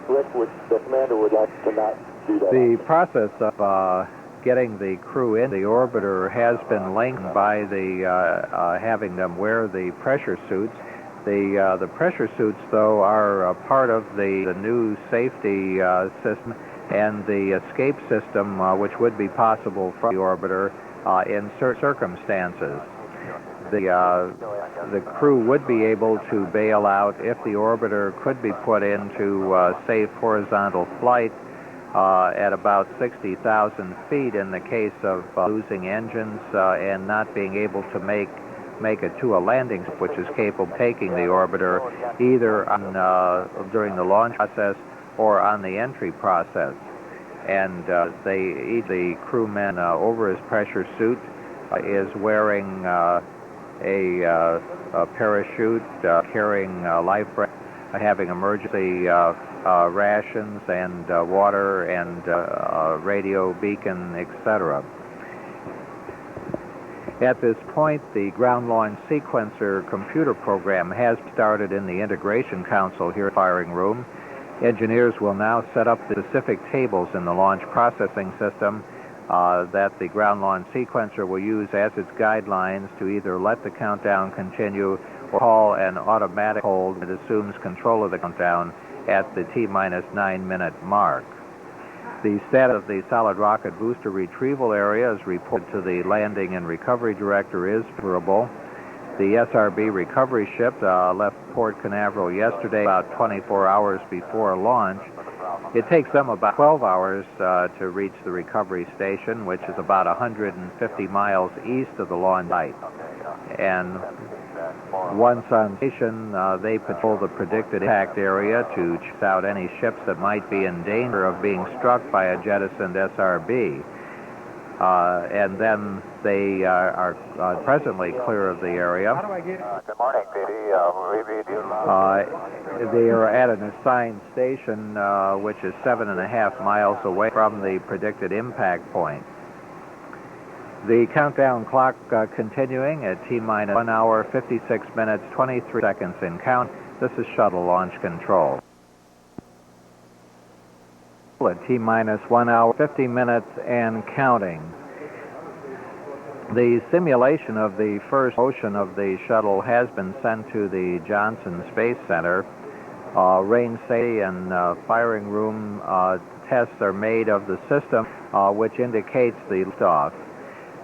S4: Rick, the commander would like to not do that.
S2: The process of getting the crew in the orbiter has been linked by the having them wear the pressure suits. The pressure suits, though, are a part of the new safety system and the escape system, which would be possible from the orbiter in certain circumstances. The crew would be able to bail out if the orbiter could be put into safe horizontal flight at about 60,000 feet in the case of losing engines and not being able to make it to a landing, which is capable of taking the orbiter either during the launch process or on the entry process. And the crewman over his pressure suit is wearing a parachute, carrying life raft, having emergency rations and water and radio beacon, etc. At this point, the ground launch sequencer computer program has started in the integration console here at the firing room. Engineers will now set up the specific tables in the launch processing system that the ground launch sequencer will use as its guidelines to either let the countdown continue or call an automatic hold that assumes control of the countdown at the T-minus 9-minute mark. The status of the solid rocket booster retrieval area, as reported to the landing and recovery director, is favorable. The SRB recovery ship left Port Canaveral yesterday about 24 hours before launch. It takes them about 12 hours to reach the recovery station, which is about 150 miles east of the launch site. And once on station, they patrol the predicted impact area to check out any ships that might be in danger of being struck by a jettisoned SRB. And then they are presently clear of the area.
S3: Good morning, PD.
S2: They are at an assigned station, which is 7.5 miles away from the predicted impact point. The countdown clock continuing at T-minus 1 hour, 56 minutes, 23 seconds in count. This is shuttle launch control. At T-minus 1 hour, 50 minutes and counting. The simulation of the first motion of the shuttle has been sent to the Johnson Space Center. Range safety and firing room tests are made of the system, which indicates the liftoff.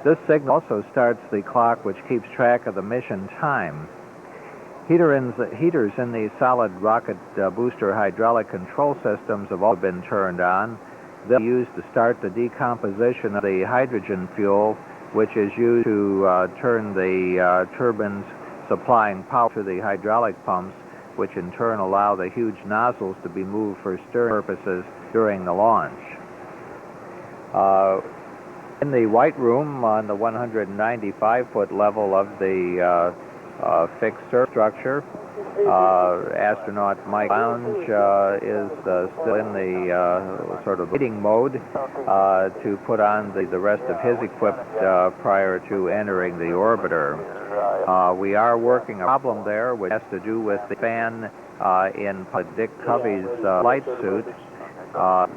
S2: This signal also starts the clock, which keeps track of the mission time. Heaters in the solid rocket booster hydraulic control systems have all been turned on. They'll be used to start the decomposition of the hydrogen fuel, which is used to turn the turbines supplying power to the hydraulic pumps, which in turn allow the huge nozzles to be moved for steering purposes during the launch. In the white room on the 195-foot level of the fixed structure, astronaut Mike Lounge is still in the sort of waiting mode to put on the rest of his equipment prior to entering the orbiter. We are working a problem there, which has to do with the fan in Dick Covey's flight suit. At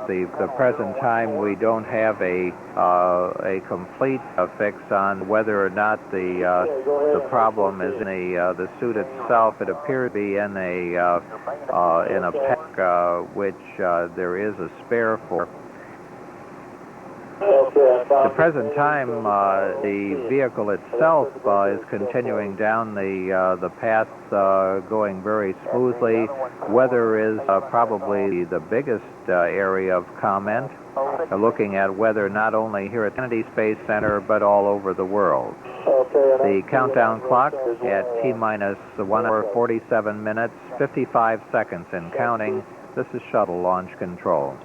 S2: the present time, we don't have a complete fix on whether or not the problem is in the suit itself. It appears to be in a pack which there is a spare for. At the present time, the vehicle itself is continuing down the path, going very smoothly. Weather is probably the biggest area of comment, looking at weather not only here at Kennedy Space Center, but all over the world. The countdown clock at T-minus 1 hour, 47 minutes, 55 seconds and counting. This is shuttle launch control.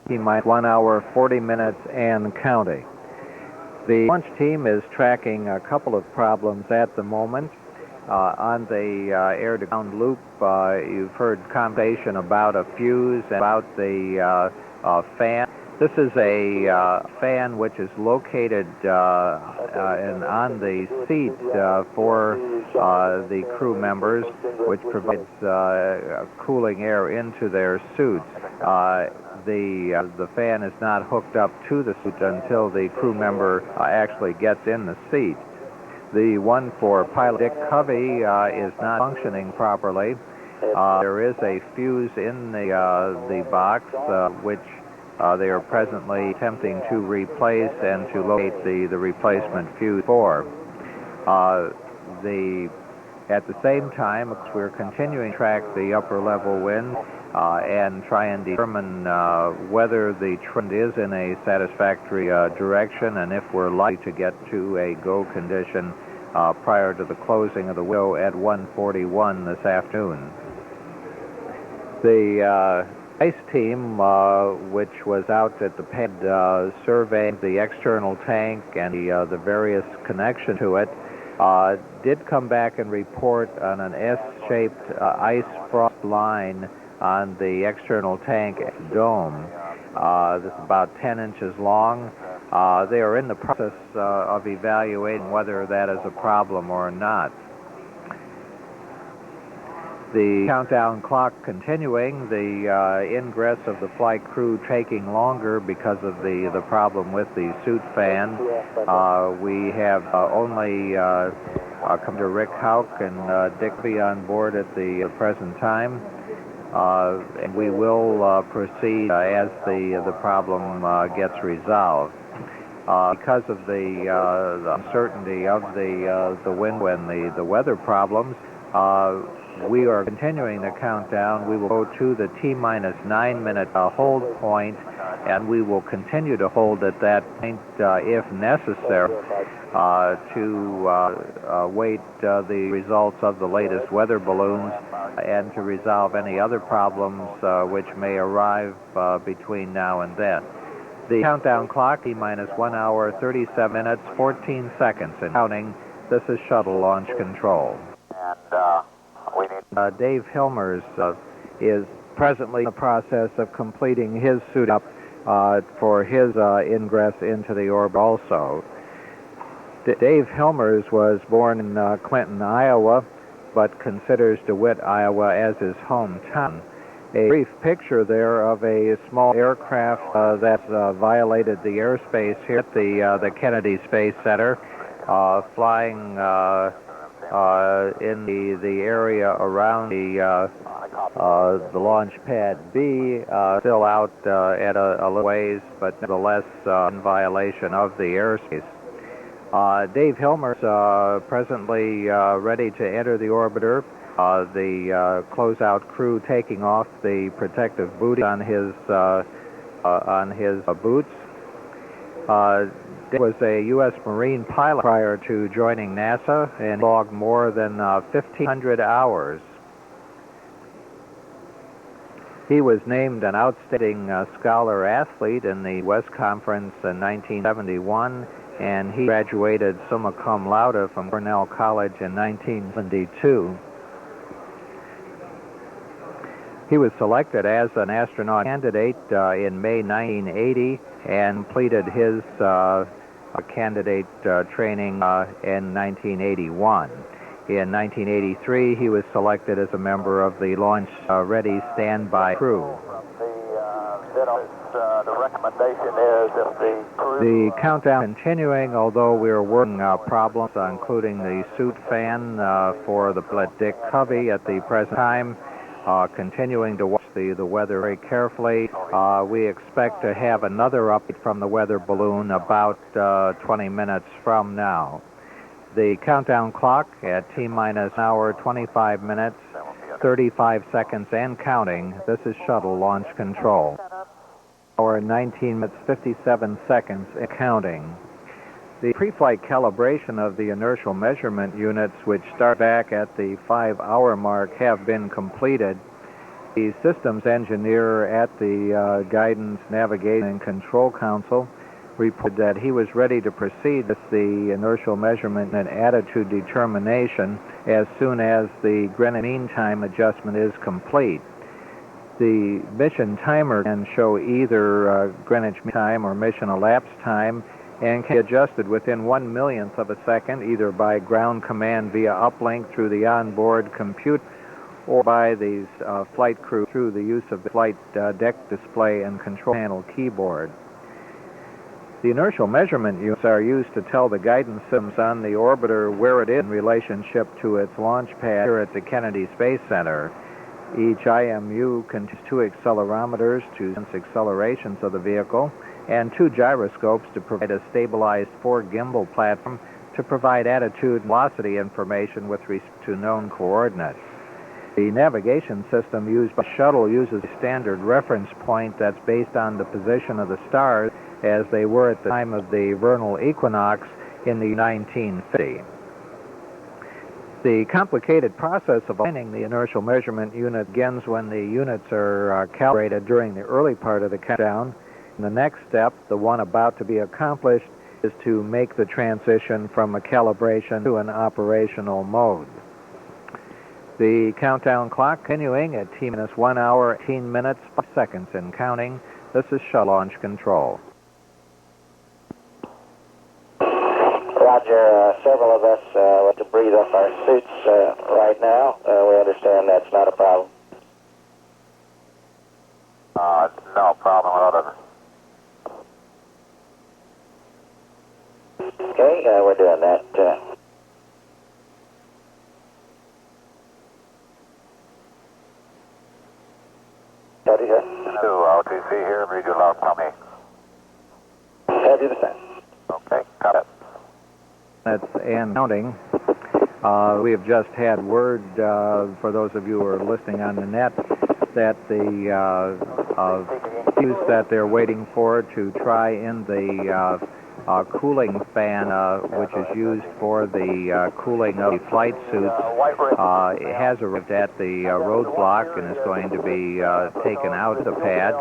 S2: T-minus 1 hour, 40 minutes and counting. The launch team is tracking a couple of problems at the moment. On the air-to-ground loop, you've heard conversation about a fuse, about the fan. This is a fan which is located on the seat for the crew members, which provides cooling air into their suits. The fan is not hooked up to the suit until the crew member actually gets in the seat. The one for pilot Dick Covey is not functioning properly. There is a fuse in the box which they are presently attempting to replace and to locate the replacement fuse for. At the same time, we're continuing to track the upper level wind and try and determine whether the trend is in a satisfactory direction and if we're likely to get to a go condition prior to the closing of the window at 1:41 this afternoon. The ice team, which was out at the pad surveying the external tank and the various connections to it, did come back and report on an S-shaped ice frost line on the external tank dome. This is about 10 inches long. They are in the process of evaluating whether that is a problem or not. The countdown clock continuing, the ingress of the flight crew taking longer because of the problem with the suit fan. We have only Commander Rick Hauck and Dick Covey on board at the present time. And we will proceed as the problem gets resolved. Because of the uncertainty of the wind and the weather problems, we are continuing the countdown. We will go to the T-minus 9-minute hold point, and we will continue to hold at that point if necessary to wait the results of the latest weather balloons and to resolve any other problems which may arrive between now and then. The countdown clock, T-minus 1 hour, 37 minutes, 14 seconds and counting. This is shuttle launch control.
S3: And we need...
S2: Dave Hilmers is presently in the process of completing his suit up for his ingress into the orbit also. Dave Hilmers was born in Clinton, Iowa, but considers DeWitt, Iowa as his hometown. A brief picture there of a small aircraft that violated the airspace here at the Kennedy Space Center, flying in the area around the launch pad B, still out at a little ways, but nevertheless in violation of the airspace. Dave Hilmers presently ready to enter the orbiter. The closeout crew taking off the protective booty on his boots. Dave was a U.S. Marine pilot prior to joining NASA and logged more than 1,500 hours. He was named an outstanding scholar athlete in the West Conference in 1971, and he graduated summa cum laude from Cornell College in 1972. He was selected as an astronaut candidate in May 1980 and completed his candidate training in 1981. In 1983, he was selected as a member of the Launch Ready Standby crew.
S4: The recommendation is if the crew...
S2: The countdown continuing, although we are working problems, including the suit fan for the pilot Dick Covey at the present time. Continuing to watch the weather very carefully. We expect to have another update from the weather balloon about 20 minutes from now. The countdown clock at T-minus an hour, 25 minutes, 35 seconds and counting. This is shuttle launch control. Hour, 19 minutes, 57 seconds and counting. The pre-flight calibration of the inertial measurement units, which start back at the 5-hour mark, have been completed. The systems engineer at the Guidance, Navigation, and Control Council reported that he was ready to proceed with the inertial measurement and attitude determination as soon as the Greenwich Mean Time adjustment is complete. The mission timer can show either Greenwich Mean Time or mission elapsed time, and can be adjusted within 1/1,000,000th of a second, either by ground command via uplink through the onboard computer, or by the flight crew through the use of the flight deck display and control panel keyboard. The inertial measurement units are used to tell the guidance systems on the orbiter where it is in relationship to its launch pad here at the Kennedy Space Center. Each IMU contains 2 accelerometers to sense accelerations of the vehicle, and 2 gyroscopes to provide a stabilized 4 gimbal platform to provide attitude and velocity information with respect to known coordinates. The navigation system used by shuttle uses a standard reference point that's based on the position of the stars as they were at the time of the vernal equinox in the 1950. The complicated process of aligning the inertial measurement unit begins when the units are calibrated during the early part of the countdown. And the next step, the one about to be accomplished, is to make the transition from a calibration to an operational mode. The countdown clock continuing at T-minus 1 hour, 18 minutes, 5 seconds and counting. This is shuttle launch control.
S5: Roger, several of us want to breathe off our suits right now. We understand that's not a problem.
S3: No problem with others.
S5: Okay, we're doing that. Copy, sir.
S3: 2 OTC here, read you loud, tell me.
S5: Copy the same.
S3: Okay, got it.
S2: That's and counting. We have just had word, for those of you who are listening on the net, that the fuse that they're waiting for to try in the cooling fan, which is used for the cooling of the flight suits, it has arrived at the roadblock and is going to be taken out of the pad.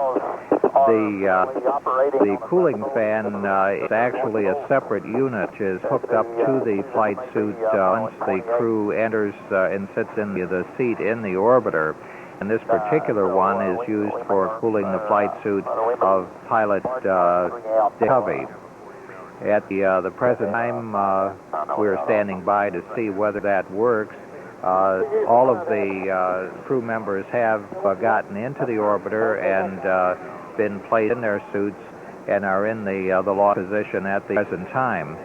S2: The cooling fan is actually a separate unit, is hooked up to the flight suit once the crew enters and sits in the seat in the orbiter. And this particular one is used for cooling the flight suit of pilot Covey. At the present time, we're standing by to see whether that works. All of the crew members have gotten into the orbiter and been placed in their suits and are in the launch position at the present time.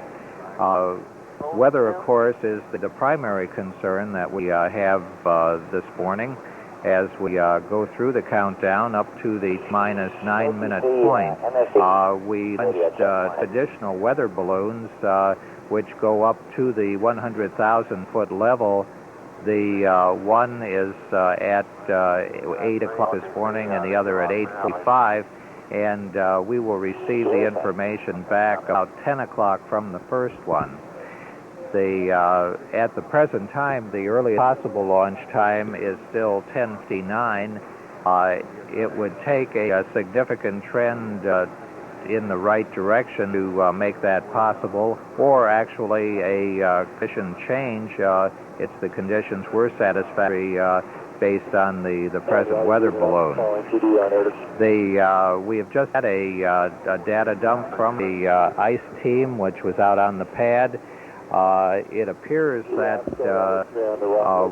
S2: Weather, of course, is the primary concern that we have this morning as we go through the countdown up to the minus 9 minute point. We launched additional weather balloons which go up to the 100,000 foot level. The one is at 8 o'clock this morning and the other at 8:45, and we will receive the information back about 10 o'clock from the first one. At the present time, the earliest possible launch time is still 10:59. It would take a significant trend in the right direction to make that possible, or actually a condition change if the conditions were satisfactory based on the present weather balloon. We have just had a data dump from the ICE team, which was out on the pad. It appears that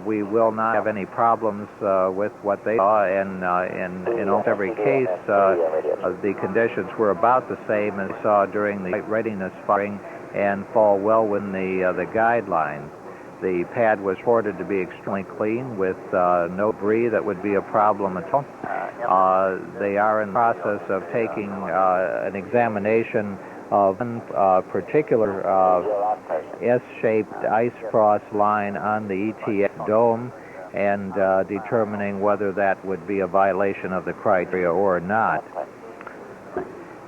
S2: we will not have any problems with what they saw, and in almost every case, the conditions were about the same as we saw during the readiness firing and fall well within the guidelines. The pad was reported to be extremely clean with no debris that would be a problem at all. They are in the process of taking an examination of one particular S-shaped ice cross line on the ETS dome and determining whether that would be a violation of the criteria or not.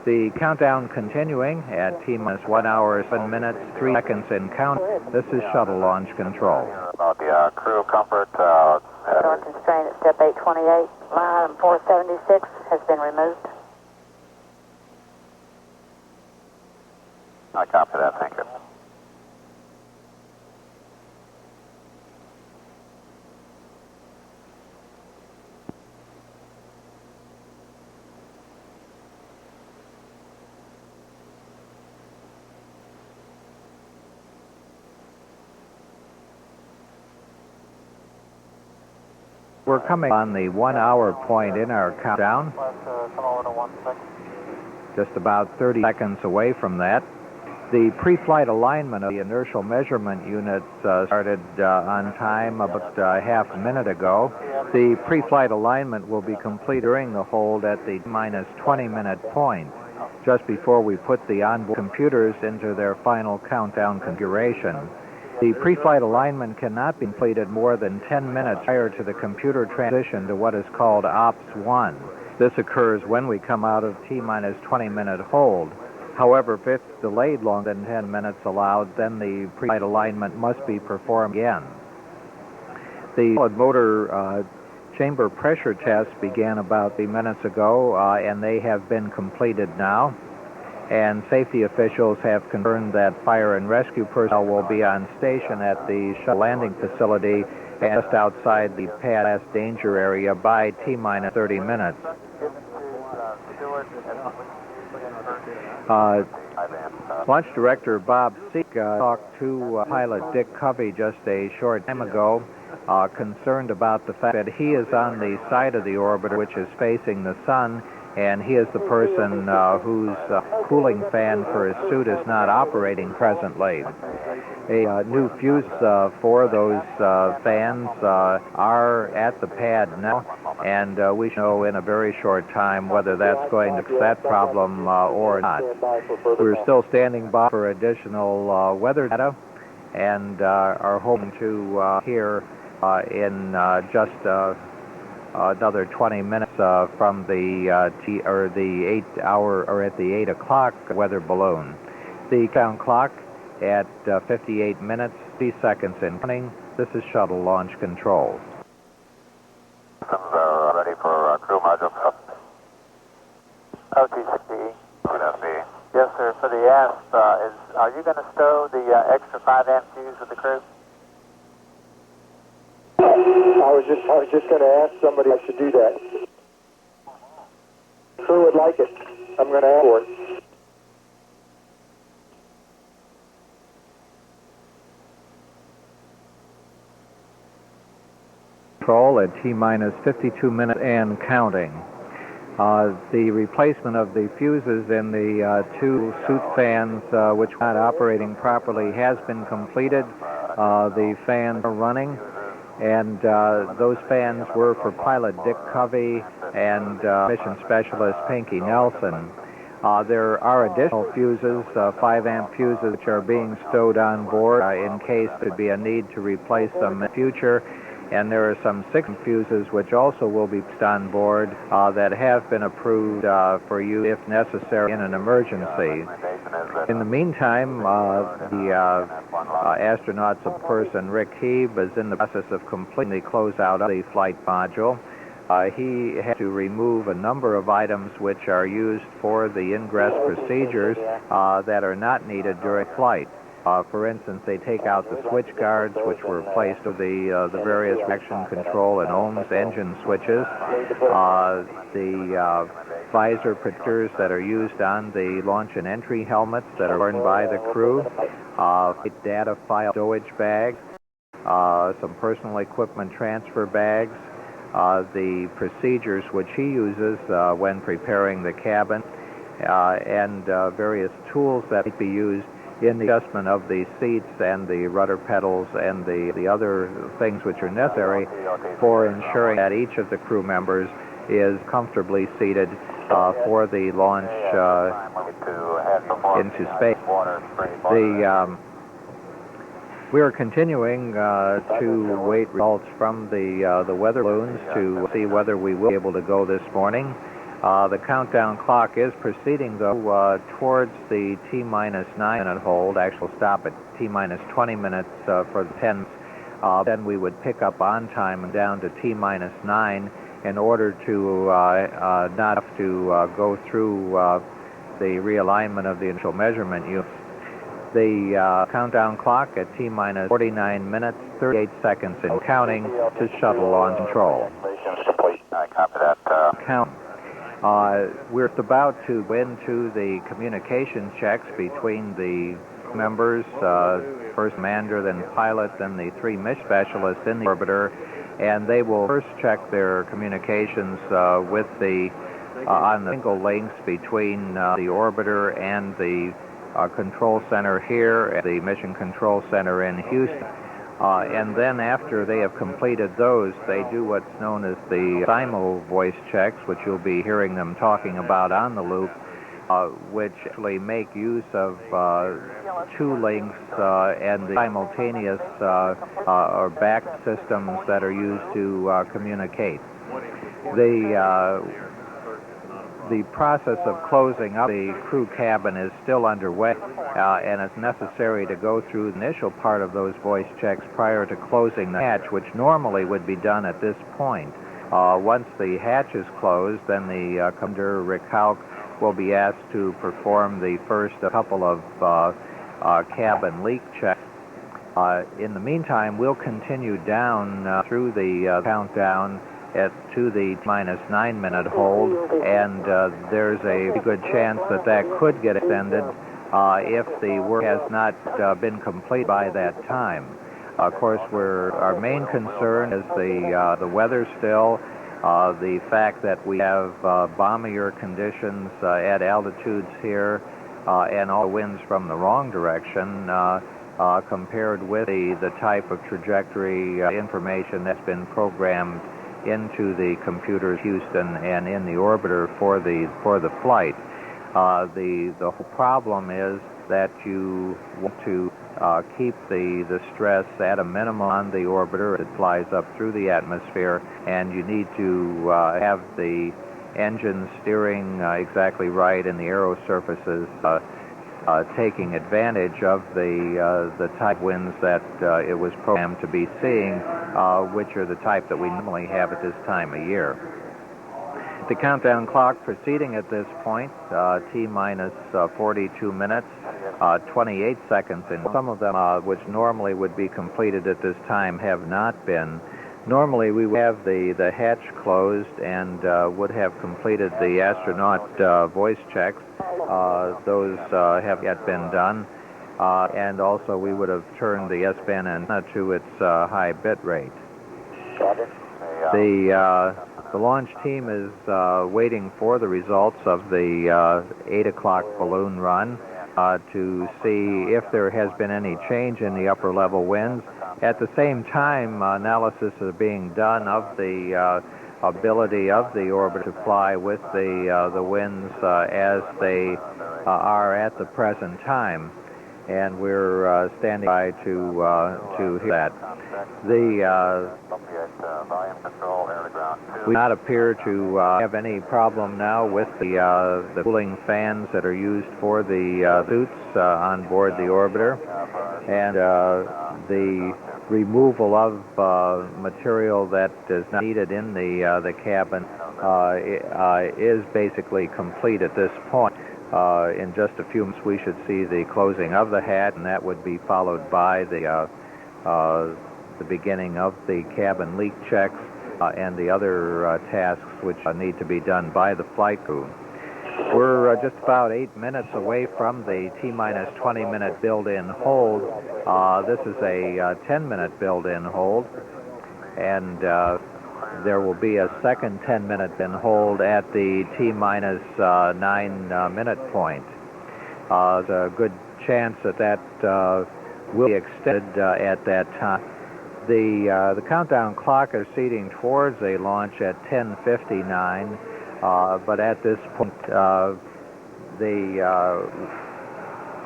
S2: The countdown continuing at T-minus 1 hour, 7 minutes, 3 seconds in count. This is shuttle launch control.
S3: About the crew comfort.
S6: Door constraint at step 828. Line item 476 has been removed.
S3: I copy that, thank you.
S2: We're coming on the 1 hour point in our countdown. Just about 30 seconds away from that. The pre-flight alignment of the inertial measurement units started on time about half a minute ago. The pre-flight alignment will be complete during the hold at the minus 20-minute point, just before we put the onboard computers into their final countdown configuration. The pre-flight alignment cannot be completed more than 10 minutes prior to the computer transition to what is called Ops 1. This occurs when we come out of T-minus 20-minute hold. However, if it's delayed longer than 10 minutes allowed, then the pre-flight alignment must be performed again. The solid motor chamber pressure tests began about 3 minutes ago, and they have been completed now. And safety officials have confirmed that fire and rescue personnel will be on station at the shuttle landing facility just outside the pad danger area by T-minus 30 minutes. Launch Director Bob Seek talked to pilot Dick Covey just a short time ago, concerned about the fact that he is on the side of the orbiter which is facing the sun, and he is the person whose cooling fan for his suit is not operating presently. A new fuse for those fans are at the pad now, and we should know in a very short time whether that's going to fix that problem or not. We're still standing by for additional weather data, and are hoping to hear in just another 20 minutes from the the 8 hour or at the 8 o'clock weather balloon. The count clock at 58 minutes, 3 seconds in counting. This is shuttle launch control.
S3: Systems are ready for crew module.
S4: OT60E.
S3: Yes, sir. For the ASP, are you going to stow the extra 5 amp fuse with the crew?
S4: I was just going to ask somebody I should do that. Crew would like it. I'm going to ask for it.
S2: Control at T-minus 52 minutes and counting. The replacement of the fuses in the 2 suit fans which were not operating properly has been completed. The fans are running, and those fans were for pilot Dick Covey and mission specialist Pinky Nelson. There are additional fuses, 5 amp fuses, which are being stowed on board in case there'd be a need to replace them in the future. And there are some 6 fuses which also will be placed on board that have been approved for use if necessary in an emergency. In the meantime, the astronaut's person, Rick Heeb, is in the process of completing the closeout of the flight module. He had to remove a number of items which are used for the ingress procedures that are not needed during flight. For instance, they take out the switch guards, which were placed with the various reaction control and ohms engine switches, the visor protectors that are used on the launch and entry helmets that are worn by the crew, data file stowage bags, some personal equipment transfer bags, the procedures which he uses when preparing the cabin, and various tools that might be used in the adjustment of the seats and the rudder pedals and the other things which are necessary for ensuring that each of the crew members is comfortably seated for the launch into space. We are continuing to wait results from the weather balloons to see whether we will be able to go this morning. The countdown clock is proceeding, though, towards the T-minus 9-minute hold. Actually, we'll stop at T-minus 20 minutes for the 10. Then we would pick up on time and down to T-minus 9 in order to not have to go through the realignment of the initial measurement units. The countdown clock at T-minus 49 minutes, 38 seconds in counting to shuttle launch control.
S3: I copy that.
S2: Count. We're about to go into the communication checks between the members, first commander, then pilot, then the 3 mission specialists in the orbiter, and they will first check their communications with the on the single links between the orbiter and the control center here at the Mission Control Center in Houston. And then after they have completed those, they do what's known as the simul voice checks, which you'll be hearing them talking about on the loop, which actually make use of two links and the simultaneous or back systems that are used to communicate. The process of closing up the crew cabin is still underway, and it's necessary to go through the initial part of those voice checks prior to closing the hatch, which normally would be done at this point. Once the hatch is closed, then the Commander Rick Hauck will be asked to perform the first couple of cabin leak checks. In the meantime, we'll continue down through the countdown to the -9 minute hold, and there's a good chance that that could get extended if the work has not been complete by that time. Of course, our main concern is the weather still, the fact that we have balmier conditions at altitudes here, and all winds from the wrong direction compared with the type of trajectory information that's been programmed into the computers Houston and in the orbiter for the flight. The whole problem is that you want to keep the stress at a minimum on the orbiter. It flies up through the atmosphere, and you need to have the engine steering exactly right and the aero surfaces taking advantage of the type winds that it was programmed to be seeing, which are the type that we normally have at this time of year. The countdown clock proceeding at this point, T-minus 42 minutes, 28 seconds, and some of them, which normally would be completed at this time, have not been. Normally, we would have the hatch closed and would have completed the astronaut voice checks. Those have yet been done. And also, we would have turned the S-band antenna to its high bit rate. The launch team is waiting for the results of the 8 o'clock balloon run to see if there has been any change in the upper level winds. At the same time, analysis is being done of the ability of the orbiter to fly with the winds as they are at the present time, and we're standing by to hear that. We do not appear to have any problem now with the cooling fans that are used for the suits on board the orbiter, and the removal of material that is not needed in the cabin is basically complete at this point. In just a few minutes, we should see the closing of the hatch, and that would be followed by the beginning of the cabin leak checks and the other tasks which need to be done by the flight crew. We're just about 8 minutes away from the T-minus 20-minute build-in hold. This is a 10-minute build-in hold, and there will be a second 10-minute build-in hold at the T-minus 9-minute point. There's a good chance that will be extended at that time. The countdown clock is proceeding towards a launch at 10:59. But at this point,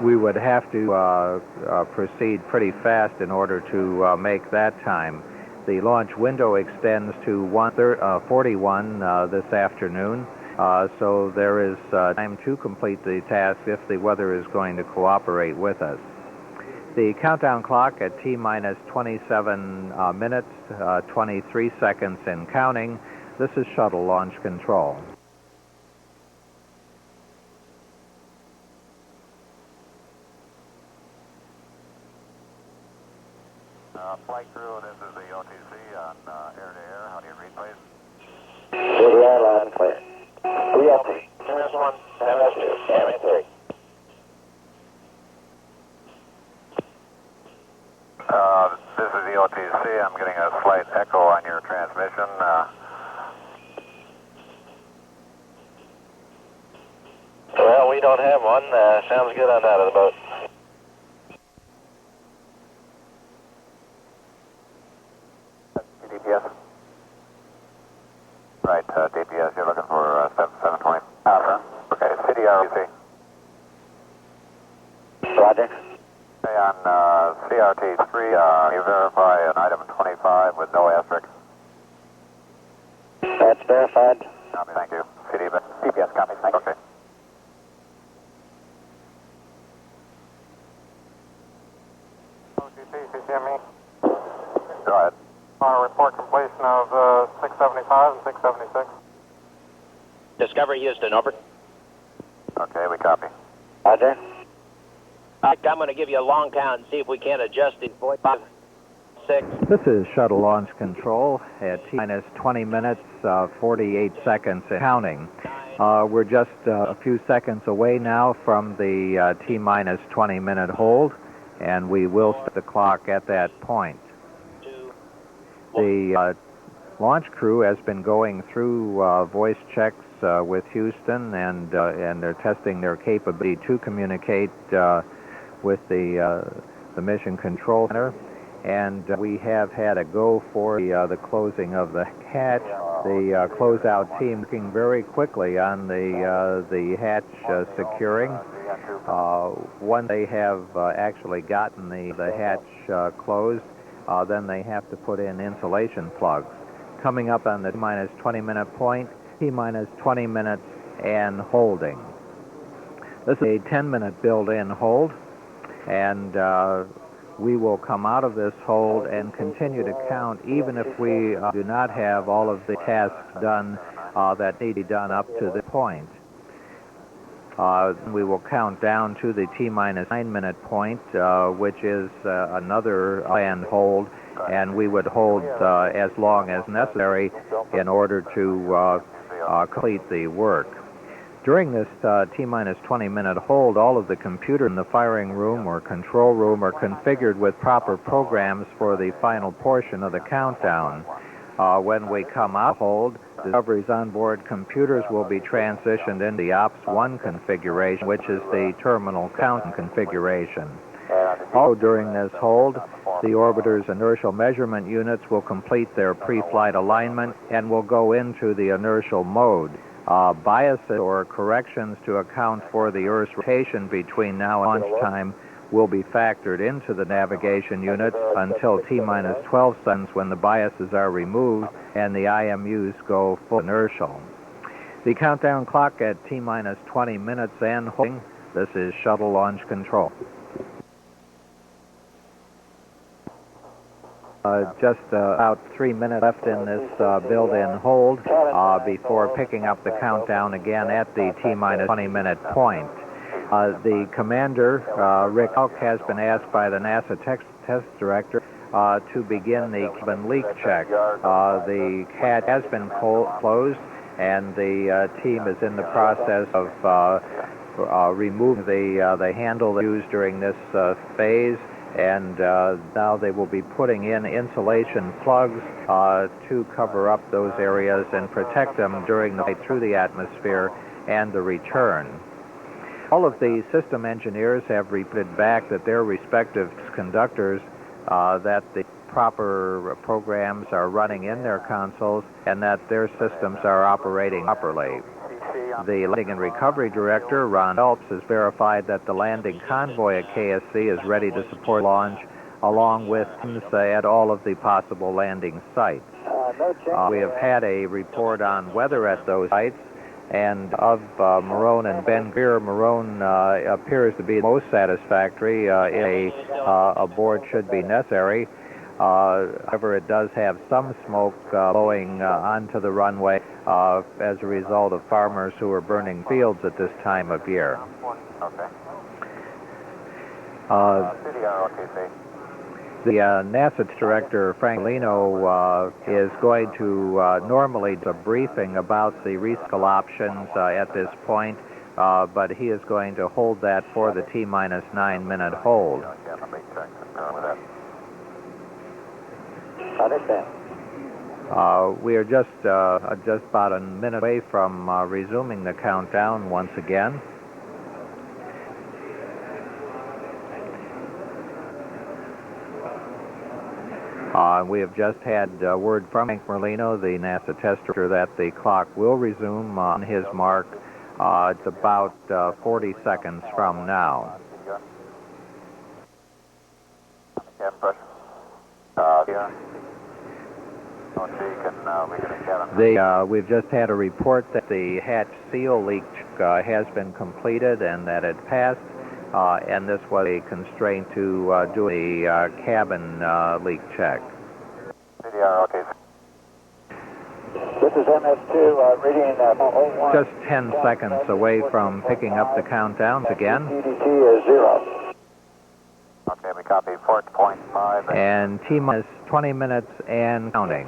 S2: we would have to proceed pretty fast in order to make that time. The launch window extends to 1:41 this afternoon, so there is time to complete the task if the weather is going to cooperate with us. The countdown clock at T-minus 27 minutes, 23 seconds and counting. This is shuttle launch control.
S3: Flight crew, this is the OTC on air-to-air. How do you read, please?
S5: TDR loud and clear. VLT. MS1, MS2, MS3.
S3: This is the OTC. I'm getting a slight echo on your transmission.
S5: Well, we don't have one. Sounds good on that of the boat.
S3: DPS. Right, DPS, you're looking for 720. Okay, CDRS-C.
S5: Roger.
S3: Okay, on CRT3, you verify an item 25 with no asterisk.
S5: That's verified.
S3: Copy, thank you. DPS, copy, thank you. Okay.
S4: OTC, CCME.
S3: Go ahead.
S4: Report completion of 675 and 676.
S7: Discovery Houston, over.
S3: Okay, we copy.
S5: Roger.
S7: I'm going to give you a long count and see if we can't adjust it. 5, 6.
S2: This is Shuttle Launch Control at T-minus 20 minutes, 48 seconds and counting. We're just a few seconds away now from the T-minus 20-minute hold, and we will start the clock at that point.
S7: 2,
S2: 1. The launch crew has been going through voice checks with Houston, and they're testing their capability to communicate with the Mission Control Center. And we have had a go for the closing of the hatch. The closeout team working very quickly on the hatch securing. Once they have actually gotten the hatch closed, then they have to put in insulation plugs. Coming up on the T-minus 20-minute point, T-minus 20 minutes and holding. This is a 10-minute build-in hold, and we will come out of this hold and continue to count even if we do not have all of the tasks done that need to be done up to the point. We will count down to the T-minus 9-minute point, which is another planned hold, and we would hold as long as necessary in order to complete the work. During this T-minus 20-minute hold, all of the computers in the firing room or control room are configured with proper programs for the final portion of the countdown. When we come out of hold, Discovery's onboard computers will be transitioned into the Ops 1 configuration, which is the terminal count configuration. Also during this hold, the orbiter's inertial measurement units will complete their pre-flight alignment and will go into the inertial mode. Biases or corrections to account for the Earth's rotation between now and launch time will be factored into the navigation unit until T-minus 12 seconds, when the biases are removed and the IMUs go full inertial. The countdown clock at T-minus 20 minutes and holding. This is Shuttle Launch Control. Just about 3 minutes left in this build-in hold before picking up the countdown again at the T-minus 20-minute point. The commander, Rick Hauck, has been asked by the NASA test director to begin the cabin leak check. The hatch has been closed, and the team is in the process of removing the handle used during this phase. And now they will be putting in insulation plugs to cover up those areas and protect them during the flight through the atmosphere and the return. All of the system engineers have reported back that their respective conductors, that the proper programs are running in their consoles and that their systems are operating properly. The Landing and Recovery Director, Ron Phelps, has verified that the landing convoy at KSC is ready to support launch, along with teams at all of the possible landing sites. We have had a report on weather at those sites, and of Marone and Ben Greer, Marone appears to be the most satisfactory. A board should be necessary. However, it does have some smoke blowing onto the runway as a result of farmers who are burning fields at this time of year.
S3: Okay.
S2: The NASA director, Frank Lino, is going to normally do a briefing about the recycle options at this point, but he is going to hold that for the T-minus 9-minute hold.
S5: Understand.
S2: We are just about a minute away from resuming the countdown once again. We have just had word from Frank Merlino, the NASA test director, that the clock will resume on his mark. It's about 40 seconds from now. We've just had a report that the hatch seal leak has been completed and that it passed, and this was a constraint to do a cabin leak check.
S3: Okay.
S5: This is MS2 reading 01.
S2: Just 10 seconds away from picking up the countdowns again.
S5: TDT is 0.
S3: Okay, we copy 4.5.
S2: And T-minus 20 minutes and counting.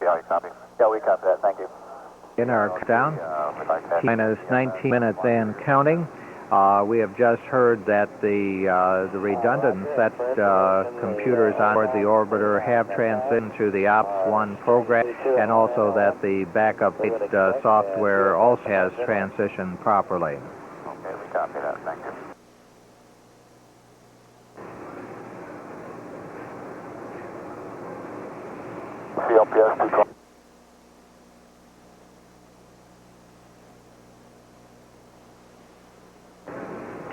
S3: Yeah, we copy. Yeah, we copy that. Thank you.
S2: In our countdown, T-minus 19 minutes and counting. We have just heard that the redundant set computers on board the orbiter have transitioned to the OPS-1 program, and also that the backup software also has transitioned properly.
S3: Okay, we copy that. Thank you. CLPS 2.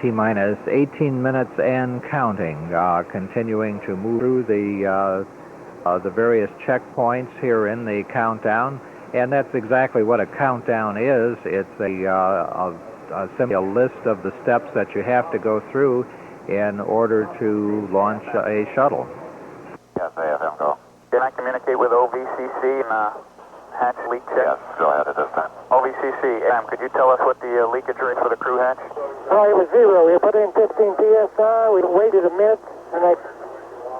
S2: T-minus 18 minutes and counting, continuing to move through the various checkpoints here in the countdown, and that's exactly what a countdown is. It's simply a list of the steps that you have to go through in order to launch a shuttle.
S3: Yes, AFM, go. Can I communicate with OVCC and hatch leak check? Yes, go ahead at this time. OVCC, could you tell us what the leakage rate for the crew hatch?
S4: Oh, it was 0. We put in 15 PSI. We waited a minute, and it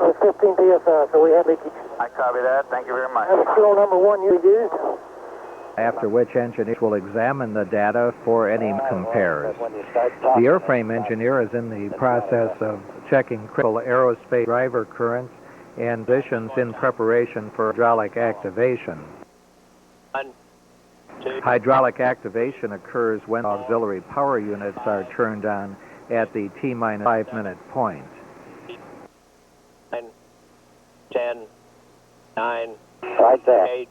S4: was 15 PSI, so we had leakage.
S3: I copy that. Thank you very much.
S4: That was fuel number 1 you used.
S2: After which engineers will examine the data for any compares. The airframe engineer is in the process of checking critical aerospace driver currents and conditions in preparation for hydraulic activation.
S7: 1, 2.
S2: Hydraulic activation occurs when auxiliary power units are turned on at the T-minus 5-minute point.
S7: 9, 10, 9,
S5: Right there.
S7: 8.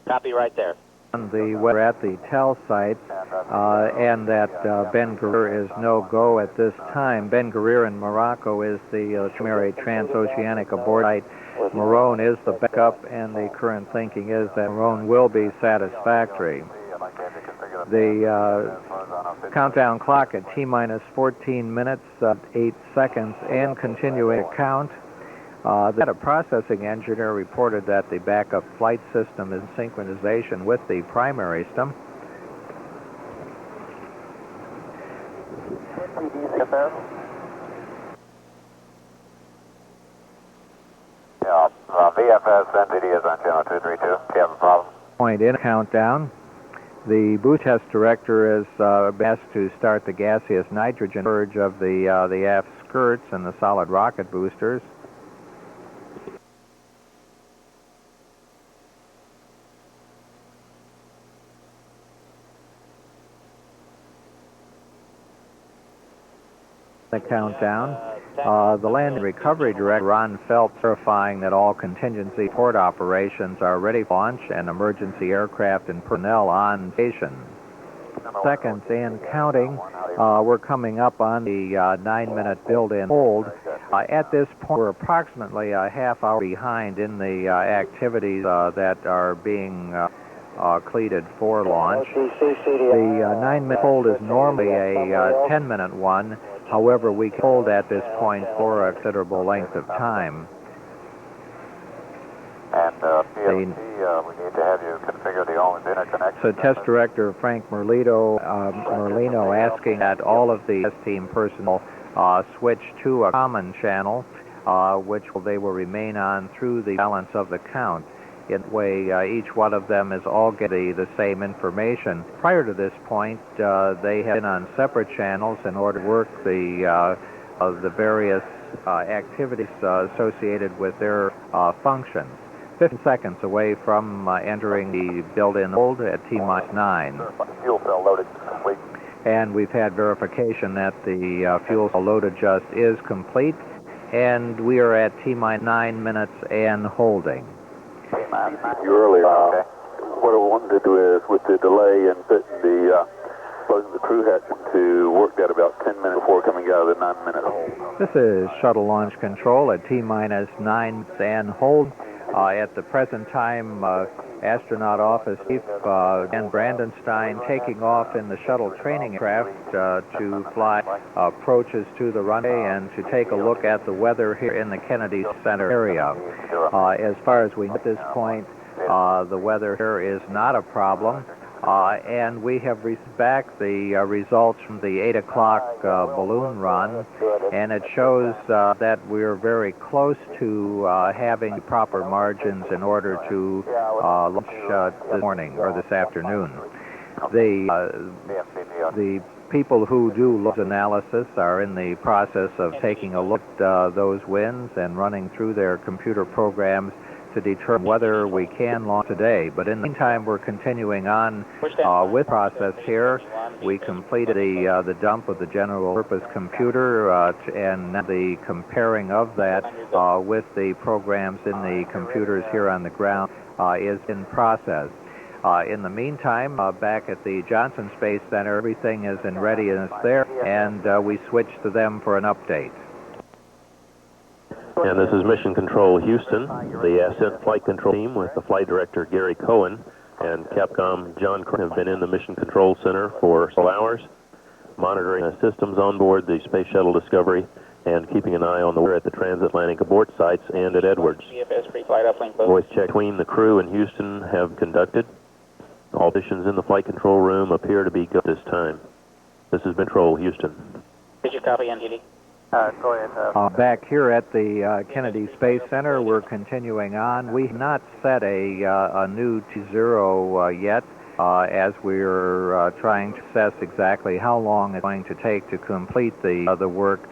S7: Copy right there.
S2: We're at the TEL site, and that Ben Guerir is no-go at this time. Ben Guerir in Morocco is the primary transoceanic abort site. Marone is the backup, and the current thinking is that Marone will be satisfactory. The countdown clock at T-minus 14 minutes, 8 seconds, and continuing to count. The data processing engineer reported that the backup flight system is in synchronization with the primary system.
S3: Yeah, VFS NTD is on channel 232. Do you have a problem?
S2: Point in countdown. The boost test director is asked to start the gaseous nitrogen purge of the aft skirts and the solid rocket boosters. The countdown. The land and recovery director, Ron Phelps, verifying that all contingency port operations are ready for launch and emergency aircraft and personnel on station. Seconds and counting. We're coming up on the 9-minute build-in hold. At this point, we're approximately a half hour behind in the activities that are being cleated for launch. The 9-minute hold is normally a 10-minute one. However, we can hold at this point for a considerable length of time.
S3: And PLC, we need to have you configure the OMS interconnection.
S2: So Test Director Frank Merlino asking that all of the test team personnel switch to a common channel, which they will remain on through the balance of the count. In that way, each one of them is all getting the same information. Prior to this point, they have been on separate channels in order to work the various activities associated with their functions. 15 seconds away from entering the built-in hold at T-9.
S3: Fuel cell loaded, complete.
S2: And we've had verification that the fuel cell load adjust is complete, and we are at T-9 minutes and holding.
S3: You earlier. Okay. What I wanted to do is, with the delay and putting the closing the crew hatch to work that about 10 minutes before coming out of the 9-minute hold.
S2: This is Shuttle Launch Control at T-9 and hold. At the present time, Astronaut Office Chief Dan Brandenstein taking off in the shuttle training craft to fly approaches to the runway and to take a look at the weather here in the Kennedy Center area. As far as we know at this point, the weather here is not a problem. And we have received back the results from the 8 o'clock balloon run, and it shows that we're very close to having proper margins in order to launch this morning or this afternoon. The people who do load analysis are in the process of taking a look at those winds and running through their computer programs to determine whether we can launch today. But in the meantime, we're continuing on with process here. We completed the dump of the general purpose computer and the comparing of that with the programs in the computers here on the ground is in process. In the meantime, back at the Johnson Space Center, everything is in readiness there, and we switch to them for an update.
S8: And this is Mission Control Houston, the Ascent Flight Control Team with the Flight Director Gary Cohen and Capcom John Crum have been in the Mission Control Center for several hours, monitoring systems on board the Space Shuttle Discovery and keeping an eye on the weather at the transatlantic abort sites and at Edwards. Voice check between the crew and Houston have conducted. All positions in the flight control room appear to be good this time. This has been Control Houston.
S6: Did you copy, NGD?
S3: Go ahead.
S2: Back here at the Kennedy Space Center, we're continuing on. We have not set a new T0 yet, as we're trying to assess exactly how long it's going to take to complete the work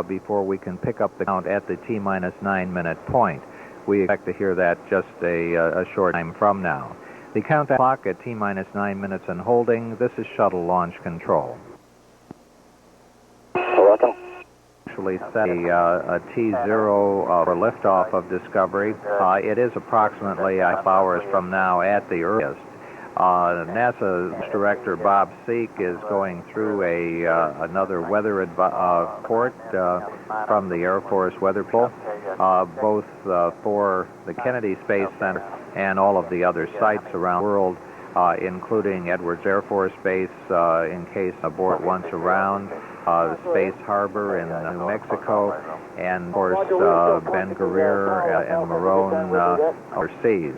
S2: before we can pick up the count at the T-9 minute point. We expect to hear that just a short time from now. The countdown clock at T-9 minutes and holding. This is Shuttle Launch Control.
S5: Welcome.
S2: Set a T0 for liftoff of Discovery. It is approximately half hours from now at the earliest. NASA Director Bob Seek is going through another weather report from the Air Force Weather Pool, both for the Kennedy Space Center and all of the other sites around the world, including Edwards Air Force Base in case abort once around, Space Harbor in New Mexico, and of course Ben Guerir and Marone overseas.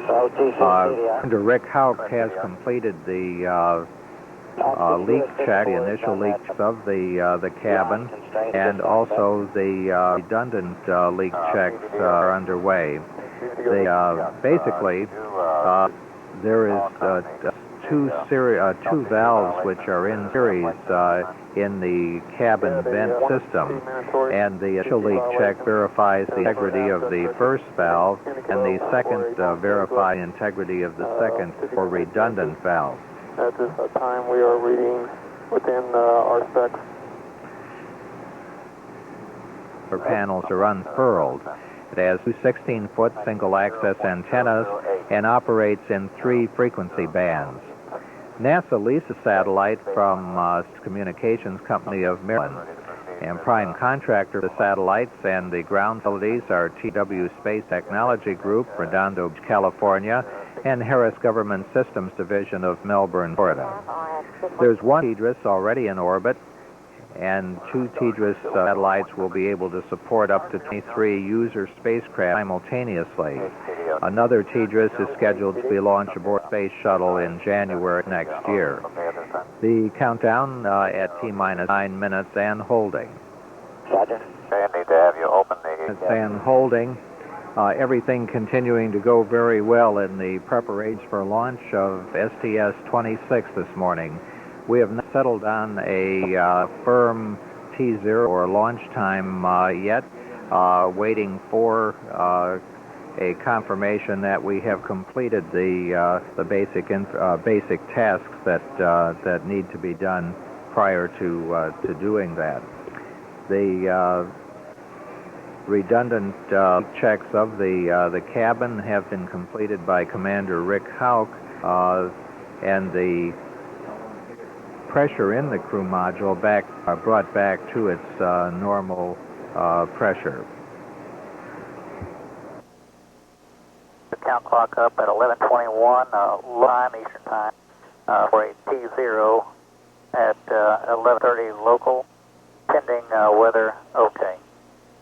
S2: Commander Rick Hauck has completed the leak check, the initial leaks of the cabin, and also the redundant leak checks are underway. Basically, there is two valves which are in series in the cabin vent system, and the initial leak check verifies the integrity of the first valve, and the second verifies the integrity of the second or redundant valve.
S4: At this time, we are reading within our specs.
S2: The panels are unfurled. It has two 16-foot single-access antennas and operates in 3 frequency bands. NASA leased a satellite from Communications Company of Maryland, and prime contractor for the satellites and the ground facilities are TW Space Technology Group, Redondo, California, and Harris Government Systems Division of Melbourne, Florida. There's one TDRS already in orbit, and 2 TDRS satellites will be able to support up to 23 user spacecraft simultaneously. Another TDRS is scheduled to be launched aboard Space Shuttle in January next year. The countdown at T-9 minutes and holding.
S5: Roger.
S3: Okay, I need to have you open the...
S2: And holding. Everything continuing to go very well in the preparations for launch of STS-26 this morning. We have not settled on a firm T0 or launch time yet. waiting for a confirmation that we have completed the basic tasks that need to be done prior to doing that. The redundant checks of the cabin have been completed by Commander Rick Hauck, and the pressure in the crew module brought back to its normal pressure.
S5: The count clock up at 11:21 time Eastern time for a T0 at 11:30 local, pending weather okay.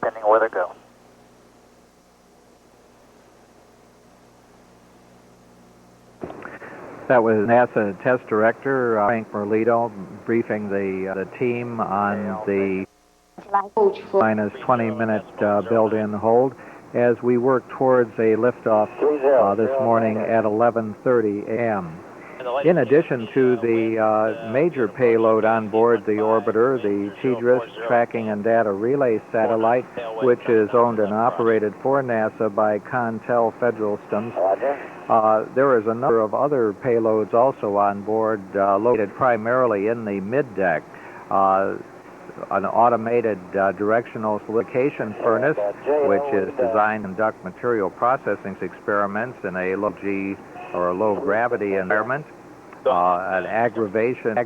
S5: Pending weather go.
S2: That was NASA Test Director Frank Merlito briefing the team on the minus 20-minute build-in hold as we work towards a liftoff this morning at 11:30 a.m. In addition to the major payload on board the orbiter, the TDRS Tracking and Data Relay Satellite, which is owned and operated for NASA by Contel Federal Systems, there is a number of other payloads also on board, located primarily in the middeck. An automated directional solidification furnace, which is designed to conduct material processing experiments in a low G or a low gravity environment, an aggregation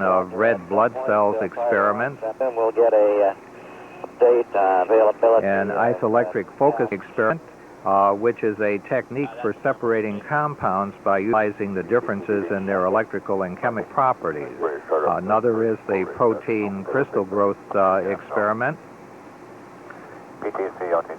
S2: of red blood cells experiment,
S5: We'll get a date availability.
S2: an isoelectric focus experiment, which is a technique for separating compounds by utilizing the differences in their electrical and chemical properties. Another is the protein crystal growth experiment,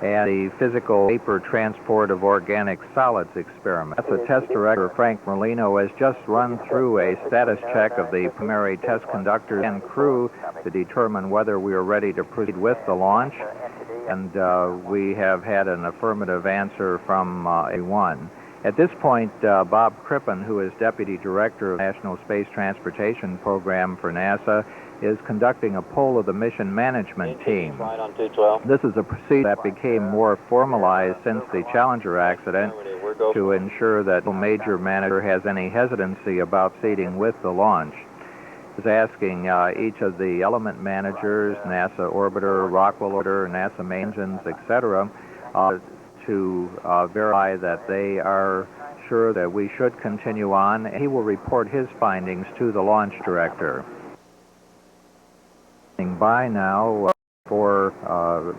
S2: and the physical vapor transport of organic solids experiment. The test director, Frank Merlino, has just run through a status check of the primary test conductors and crew to determine whether we are ready to proceed with the launch, and we have had an affirmative answer from A1. At this point, Bob Crippen, who is Deputy Director of the National Space Transportation Program for NASA, is conducting a poll of the mission management team. This is a procedure that became more formalized since the Challenger accident to ensure that no major manager has any hesitancy about proceeding with the launch. Is asking each of the element managers, NASA orbiter, Rockwell orbiter, NASA main engines, etc., to verify that they are sure that we should continue on. He will report his findings to the launch director. By now for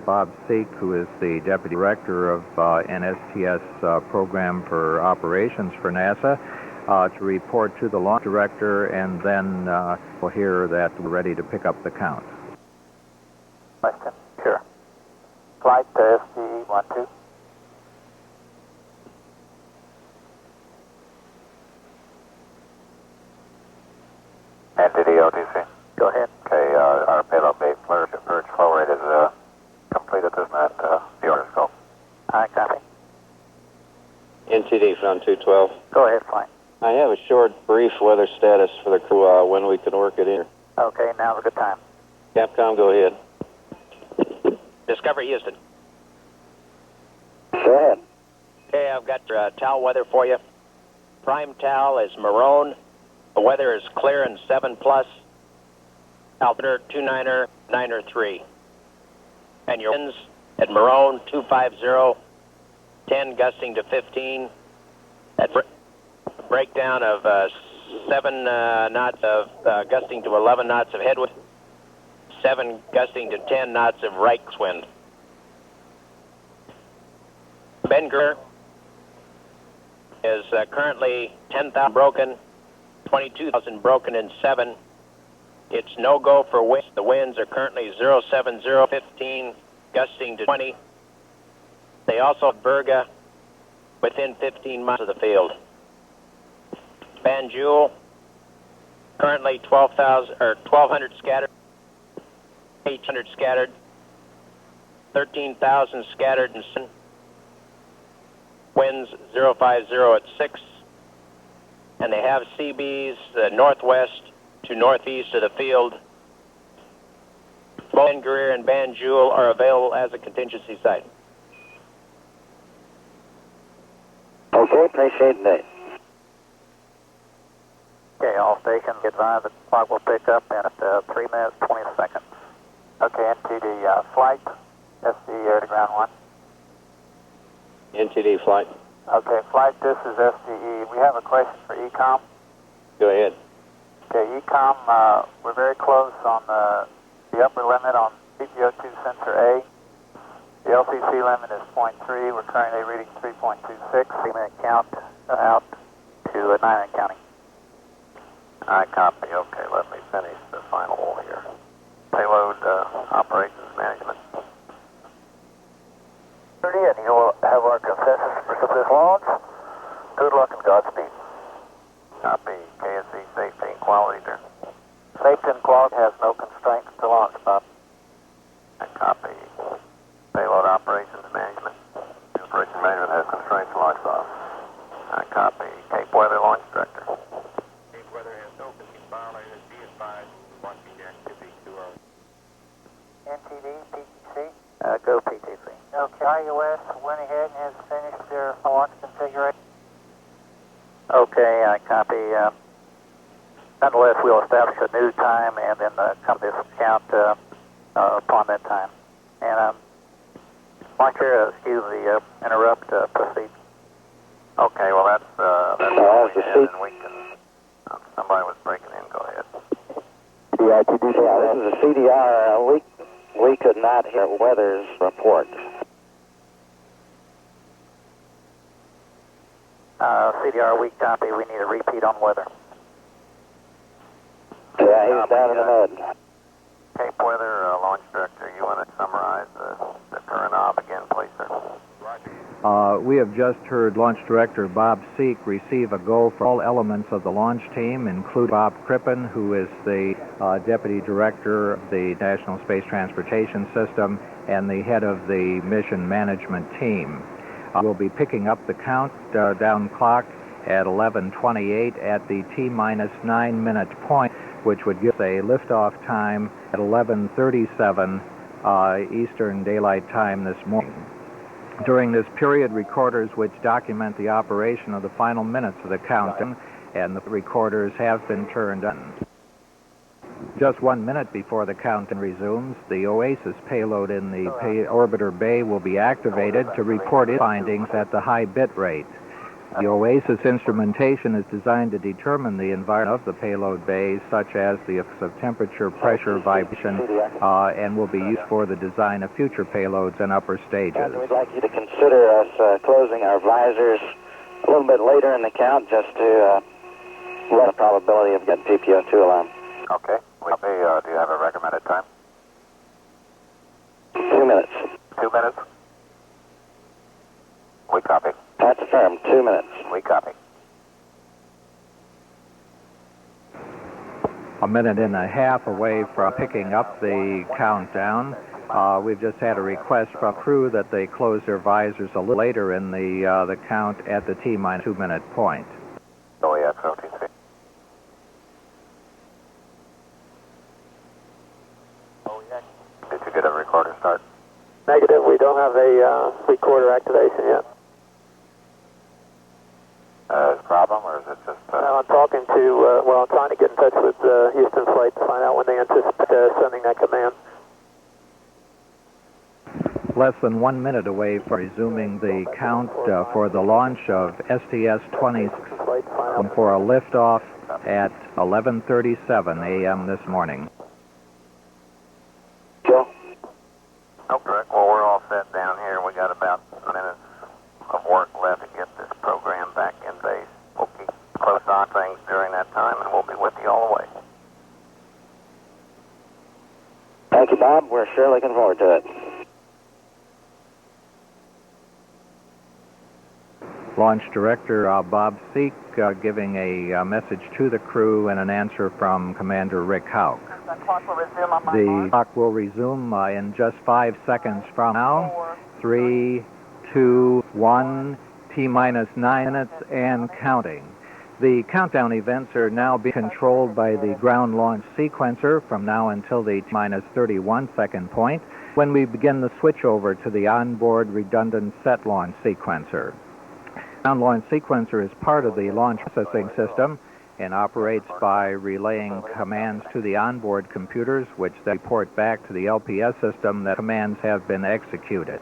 S2: Bob Seek, who is the Deputy Director of NSTS Program for Operations for NASA, to report to the launch director, and then we'll hear that we're ready to pick up the count.
S5: Question? Sure. Flight to STE-12. Entity OTC. Go ahead. Okay, our payload base purge flow rate is complete at this minute. The order scope. All right, copy.
S9: NTD from 212.
S5: Go ahead, fine.
S9: I have a short, brief weather status for the crew when we can work it in.
S5: Okay, now's a good time.
S9: Capcom, go ahead.
S7: Discovery Houston.
S5: Go ahead.
S7: Okay, I've got TAL weather for you. Prime TAL is maroon. The weather is clear and 7+. Altimeter 293. And your winds at maroon 250, 10 gusting to 15. At breakdown of 7 knots of gusting to 11 knots of headwind, 7 gusting to 10 knots of right wind. Bengler is currently 10,000 broken, 22,000 broken in 7. It's no-go for winds. The winds are currently 07015, gusting to 20. They also have Berga within 15 miles of the field. Banjul, currently 1,200 scattered, 800 scattered, 13,000 scattered, and winds 050 at 6. And they have CBs northwest to northeast of the field Both Greer and Banjul are available as a contingency site.
S10: Okay, appreciate that.
S5: Okay, all stations advise the clock will pick up in at 3 minutes, 20 seconds. Okay, NTD flight, SDE air to ground 1.
S9: NTD flight.
S5: Okay, flight, this is SDE. We have a question for ECOM.
S9: Go ahead.
S5: Okay, ECOM, we're very close on the upper limit on CPO2 sensor A. The LCC limit is 0.3. We're currently reading 3.26. 3-minute count out to 9 and counting.
S9: I copy. Okay, let me finish the final here. Payload operations management.
S5: 30, and you'll have our consensus for this launch. Good luck and Godspeed.
S9: Copy. KSC safety and quality there.
S5: Safety and quality has no constraints to launch, Bob.
S9: I copy. Payload operations management. Operation management has constraints to launch off. I copy. Cape Weather launch director.
S11: Cape Weather has no constraints violated. Be advised, launching activity 2 hours.
S5: NTD, PTC? Go PTC. Okay, IUS went ahead and has finished their launch configuration. Okay, I copy. Nonetheless, we'll establish a new time and then come this count upon that time. And Mike here, excuse the interrupt, proceed.
S9: Okay, well that's
S10: the
S9: and we can. Somebody was breaking in. Go ahead.
S10: Yeah, this is a CDR. We could not hear weather's report.
S5: CDR, we copy. We need a repeat on weather.
S10: Yeah, he's down in the mud.
S9: Cape Weather launch director, you want to summarize the current op again, please, sir?
S2: We have just heard Launch Director Bob Seek receive a go for all elements of the launch team, including Bob Crippen, who is the Deputy Director of the National Space Transportation System and the head of the Mission Management Team. We'll be picking up the countdown clock at 11:28 at the T-minus 9-minute point, which would give us a liftoff time at 11:37 Eastern Daylight Time this morning. During this period, recorders which document the operation of the final minutes of the countdown, and the recorders have been turned on. Just 1 minute before the countdown resumes, the OASIS payload in the orbiter bay will be activated to report its findings at the high bit rate. The OASIS instrumentation is designed to determine the environment of the payload bay, such as the effects of temperature, pressure, vibration, and will be used for the design of future payloads and upper stages.
S10: We'd like you to consider us closing our visors a little bit later in the count, just to run the probability of getting TPO2 alarm.
S9: Okay. Do you have a recommended time?
S10: 2 minutes.
S9: 2 minutes? We copy.
S10: That's firm. 2 minutes.
S9: We copy.
S2: A minute and a half away from picking up the countdown. We've just had a request from crew that they close their visors a little later in the count at the T-minus 2-minute point.
S9: Oh, yeah, it's OTC.
S5: Oh, yeah.
S9: Did you get a recorder start?
S4: Negative, we don't have a recorder activation yet.
S9: Problem, or is it just...
S4: I'm talking to, I'm trying to get in touch with Houston Flight to find out when they anticipate sending that command.
S2: Less than 1 minute away from resuming the count for the launch of STS-26 for a liftoff at 11:37 a.m. this morning.
S10: Joe?
S9: Oh, correct. Well, we're all set down here. We got about minutes of work left to get this program back in base. We'll keep close on things during that time, and we'll be with you all the way.
S10: Thank you, Bob. We're sure looking forward to it.
S2: Launch Director Bob Seek giving a message to the crew and an answer from Commander Rick Hauck.
S5: The clock will resume on my
S2: The
S5: mark.
S2: clock will resume in just 5 seconds from now. 3, 2, 1, T-minus 9 minutes and counting. The countdown events are now being controlled by the ground launch sequencer from now until the T-minus 31 second point, when we begin the switchover to the onboard redundant set launch sequencer. Ground launch sequencer is part of the launch processing system and operates by relaying commands to the onboard computers, which then report back to the LPS system that commands have been executed.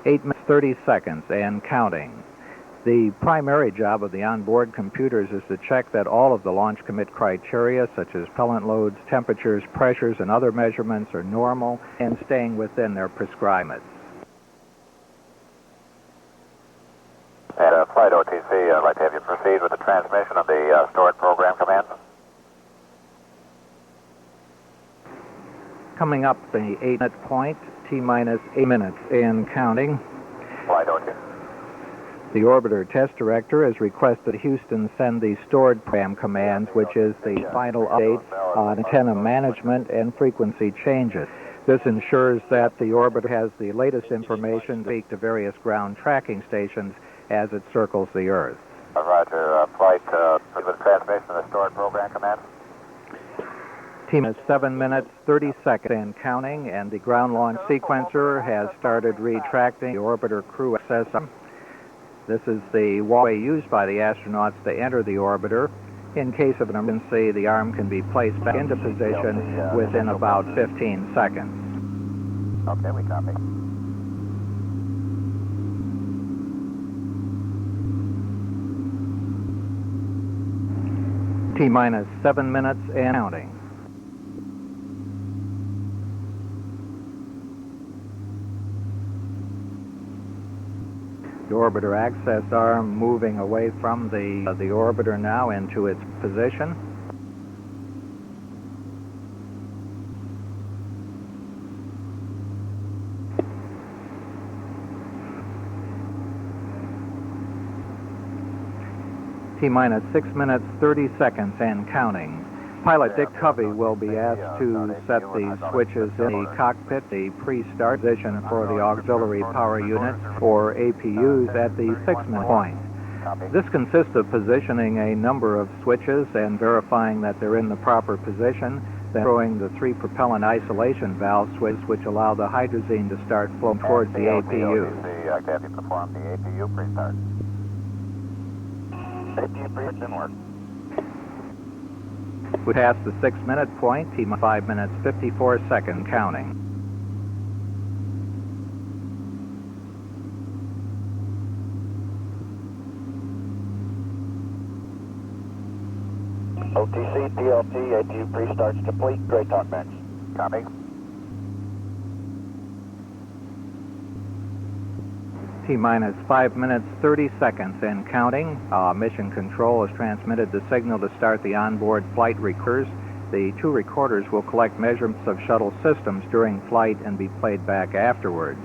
S2: 8 minutes 30 seconds and counting. The primary job of the onboard computers is to check that all of the launch commit criteria, such as propellant loads, temperatures, pressures, and other measurements, are normal and staying within their prescribed limits.
S9: And Flight OTC, I'd like to have you proceed with the transmission of the stored program command.
S2: Coming up the 8-minute point, T-minus 8 minutes and counting.
S9: Flight OTC.
S2: The orbiter test director has requested Houston send the stored program commands, which is the final update on antenna management and frequency changes. This ensures that the orbiter has the latest information to speak to various ground tracking stations as it circles the Earth.
S9: Roger. Flight with transmission of the stored program command.
S2: T-minus 7 minutes, 30 seconds and counting, and the ground launch sequencer has started retracting the orbiter crew access. This is the walkway used by the astronauts to enter the orbiter. In case of an emergency, the arm can be placed back into position within about 15 seconds.
S9: Okay, we copy.
S2: T-minus 7 minutes and counting. The orbiter access arm moving away from the orbiter now into its position. T-minus 6 minutes, 30 seconds and counting. Pilot Dick Covey will be asked to set the switches in the cockpit, the pre-start position for the auxiliary power units, or APUs, at the 6-minute point. This consists of positioning a number of switches and verifying that they're in the proper position, then throwing the 3 propellant isolation valve switches, which allow the hydrazine to start flowing towards the APU.
S9: Have you performed the APU pre-start? APU pre-start didn't work.
S2: We pass the 6-minute point, T-minus 5 minutes, 54 seconds, counting.
S10: OTC, PLT, APU pre-start's complete. Great talk, Max.
S9: Copy.
S2: T-minus 5 minutes, 30 seconds and counting. Mission Control has transmitted the signal to start the onboard flight recorders. The 2 recorders will collect measurements of shuttle systems during flight and be played back afterwards.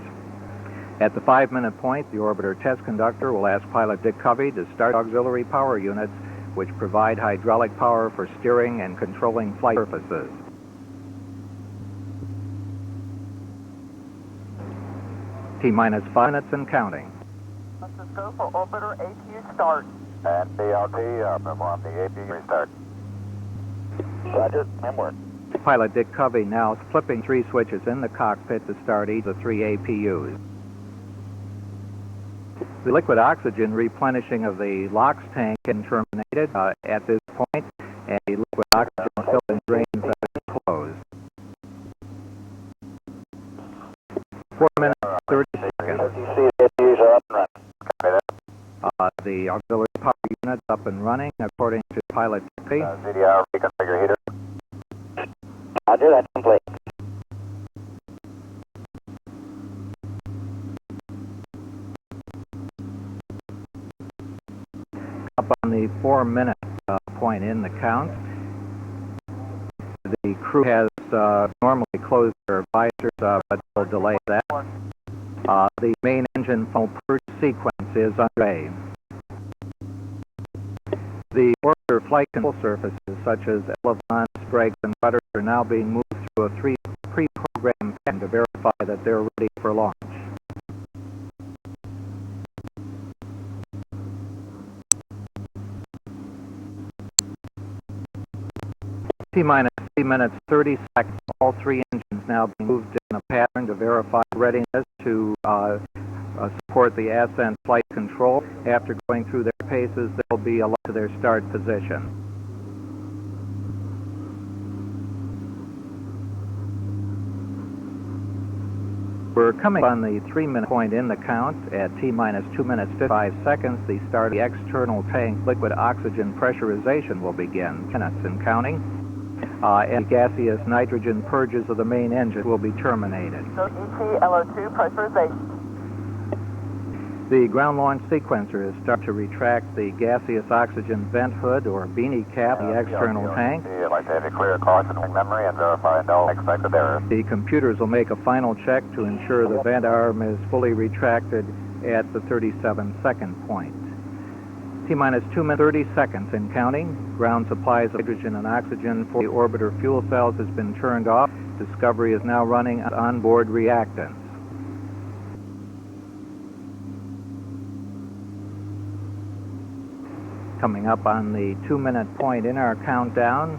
S2: At the 5-minute point, the orbiter test conductor will ask pilot Dick Covey to start auxiliary power units, which provide hydraulic power for steering and controlling flight surfaces. T-minus 5 minutes and counting.
S5: Francisco for orbiter APU start.
S9: And PLT, perform the APU restart.
S10: Roger, and work.
S2: Pilot Dick Covey now is flipping 3 switches in the cockpit to start each of the 3 APUs. The liquid oxygen replenishing of the LOX tank is terminated at this point, and the liquid oxygen filling drains have been closed. 4 minutes, 30 seconds.
S10: OTC, APUs are up and running.
S2: The auxiliary power unit's up and running, according to pilot Covey.
S9: CDR, reconfigure heater.
S10: Roger, that's complete.
S2: Up on the 4-minute point in the count. The crew has normally closed their visors, but will delay that. The main engine funnel purge sequence is underway. The orbiter flight control surfaces, such as elevons, brakes, and rudders, are now being moved through a pre-programmed pattern to verify that they're ready for launch. T-minus 3 minutes 30 seconds. All three engines now being moved in a pattern to verify readiness to support the ascent flight control. After going through their paces, they'll be allowed to their start position. We're coming on the 3-minute point in the count at T-minus 2 minutes 55 seconds. The start of the external tank liquid oxygen pressurization will begin. Minutes and counting. And gaseous nitrogen purges of the main engine will be terminated.
S12: So ET-LO2 pressurization.
S2: The ground launch sequencer has started to retract the gaseous oxygen vent hood or beanie cap of the external tank.
S9: I'd like to have you clear caution memory and verify no expected error.
S2: The computers will make a final check to ensure the vent arm is fully retracted at the 37-second point. T-minus 2 minutes 30 seconds and counting. Ground supplies of hydrogen and oxygen for the orbiter fuel cells has been turned off. Discovery is now running on onboard reactants. Coming up on the 2-minute point in our countdown.